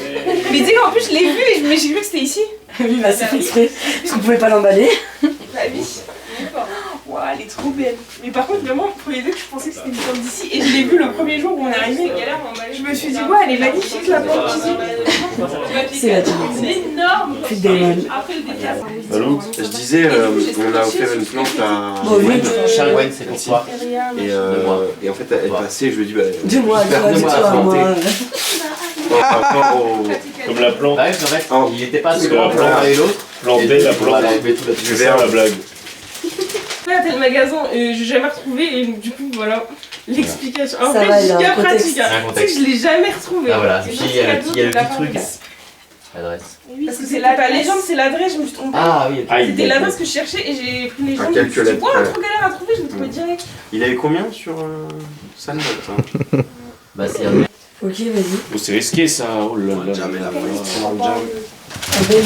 Speaker 5: Mais tu sais qu'en plus, je l'ai vu et mais j'ai cru que c'était ici.
Speaker 1: Oui, bah c'est fait exprès. Parce qu'on pouvait pas l'emballer.
Speaker 5: Bah oui. Waouh, elle est trop belle. Mais par contre, vraiment, le premier truc, je pensais que c'était une plante d'ici. Et je l'ai vu le premier jour où on est arrivé. Je me suis dit, ouais, elle est magnifique la plante d'ici.
Speaker 1: C'est la tienne.
Speaker 5: C'est énorme.
Speaker 1: Puis Damon.
Speaker 5: Après le décap.
Speaker 6: Allô. Je disais, on a offert une plante à
Speaker 1: Bon, oui.
Speaker 9: Charles, c'est pour toi.
Speaker 6: et en fait, elle passait, je lui ai dit, bah,
Speaker 1: De moi, moi.
Speaker 6: par rapport au...
Speaker 10: Comme la plante.
Speaker 9: Bah ouais, en fait, il était pas
Speaker 10: Parce
Speaker 9: sur
Speaker 10: que la
Speaker 9: l'un
Speaker 10: plante-
Speaker 9: et l'autre.
Speaker 10: Planter la plante.
Speaker 6: Je
Speaker 10: C'est ça la blague.
Speaker 5: Ouais, à tel magasin, j'ai jamais retrouvé et du coup, voilà. L'explication. En
Speaker 1: Ça
Speaker 5: fait,
Speaker 1: va, il y a un
Speaker 5: giga
Speaker 1: contexte.
Speaker 5: pratique.
Speaker 9: Un
Speaker 5: Tu sais que
Speaker 9: contexte.
Speaker 5: je l'ai jamais retrouvé.
Speaker 9: Ah voilà,
Speaker 5: C'est
Speaker 9: puis
Speaker 5: juste
Speaker 9: il y a
Speaker 5: cadeau
Speaker 9: le
Speaker 5: de la
Speaker 9: petit truc.
Speaker 5: part.
Speaker 9: L'adresse.
Speaker 5: Parce que c'est la légende, c'est l'adresse, je me suis trompée.
Speaker 9: Ah oui, ok.
Speaker 5: C'était l'adresse que je cherchais et j'ai pris les gens.
Speaker 6: À quelques lettres
Speaker 5: Ouais,
Speaker 6: près.
Speaker 5: trop galère à trouver, je l'ai trouvé direct.
Speaker 6: Il avait combien sur sa note hein?
Speaker 9: Bah c'est
Speaker 1: Ok, vas-y.
Speaker 10: Oh, c'est risqué ça. Oh là là.
Speaker 6: Jamais la
Speaker 1: Ah ben,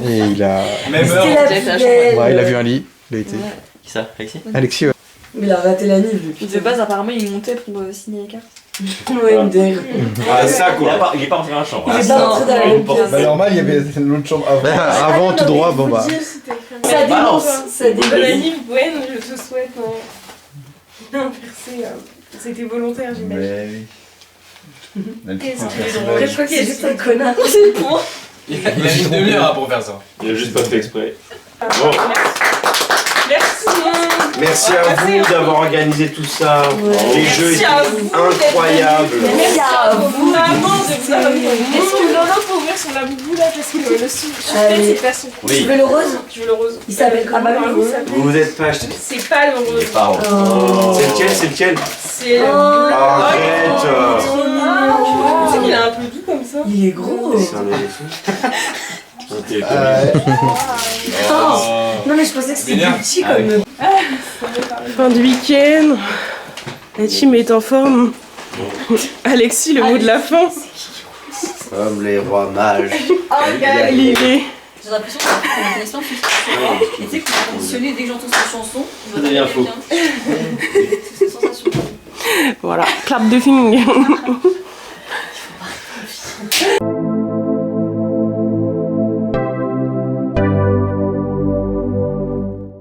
Speaker 1: mais-
Speaker 3: Et il a.
Speaker 1: C'était la plus belle.
Speaker 3: Ouais, il a vu un lit. Il a été.
Speaker 9: Qui ça, Alexis?
Speaker 3: Alexis, ouais.
Speaker 1: Mais il a raté la nive.
Speaker 2: De base, apparemment, il montait pour signer les cartes.
Speaker 1: Ouais, MDR.
Speaker 6: Ah, ça quoi.
Speaker 9: Il est pas rentré dans la chambre.
Speaker 1: Il est pas rentré dans la même pièce.
Speaker 13: Bah normal, il y avait l'autre chambre avant.
Speaker 3: Avant, tout droit, bon bah.
Speaker 1: Ça
Speaker 9: balance.
Speaker 1: dénonce. Ça
Speaker 5: Bonne
Speaker 1: dénonce.
Speaker 5: année, Gwen, je te souhaite un percé. C'était volontaire, j'imagine. Qu'est-ce qu'il est drôle.
Speaker 1: Après, je crois que c'est juste un connard. C'est bon.
Speaker 13: Il a mis une demi-heure pour faire ça.
Speaker 10: Il a juste pas fait exprès.
Speaker 5: Bon. Merci.
Speaker 6: Merci à vous d'avoir organisé tout ça. Les jeux étaient incroyables.
Speaker 1: Merci à vous.
Speaker 5: Vraiment de vous avoir mis. Est-ce que Lolo peut ouvrir son laboubou là parce que le
Speaker 1: Allez.
Speaker 5: c'est pas son.
Speaker 1: Tu veux le rose?
Speaker 5: Je veux le rose.
Speaker 1: Il s'appelle comment?
Speaker 6: Vous vous êtes pas acheté.
Speaker 5: C'est pas le rose.
Speaker 1: Oh.
Speaker 6: C'est lequel? C'est lequel?
Speaker 5: C'est le bleu.
Speaker 6: Arrête.
Speaker 5: Tu sais qu'il a un peu doux comme ça.
Speaker 1: Il est gros.
Speaker 6: C'est un éléphant.
Speaker 1: Non mais je pensais que c'était plus petit comme...
Speaker 5: Fin de week-end. La team est en forme. Alexis, le mot de la fin.
Speaker 6: Comme les rois mages.
Speaker 5: Lilé.
Speaker 2: J'ai l'impression qu'on a fait connaissance et tu sais qu'on a conditionné dès que j'entends cette chanson.
Speaker 9: Ça devient faux.
Speaker 2: C'est une sensation.
Speaker 5: Voilà, clap de film.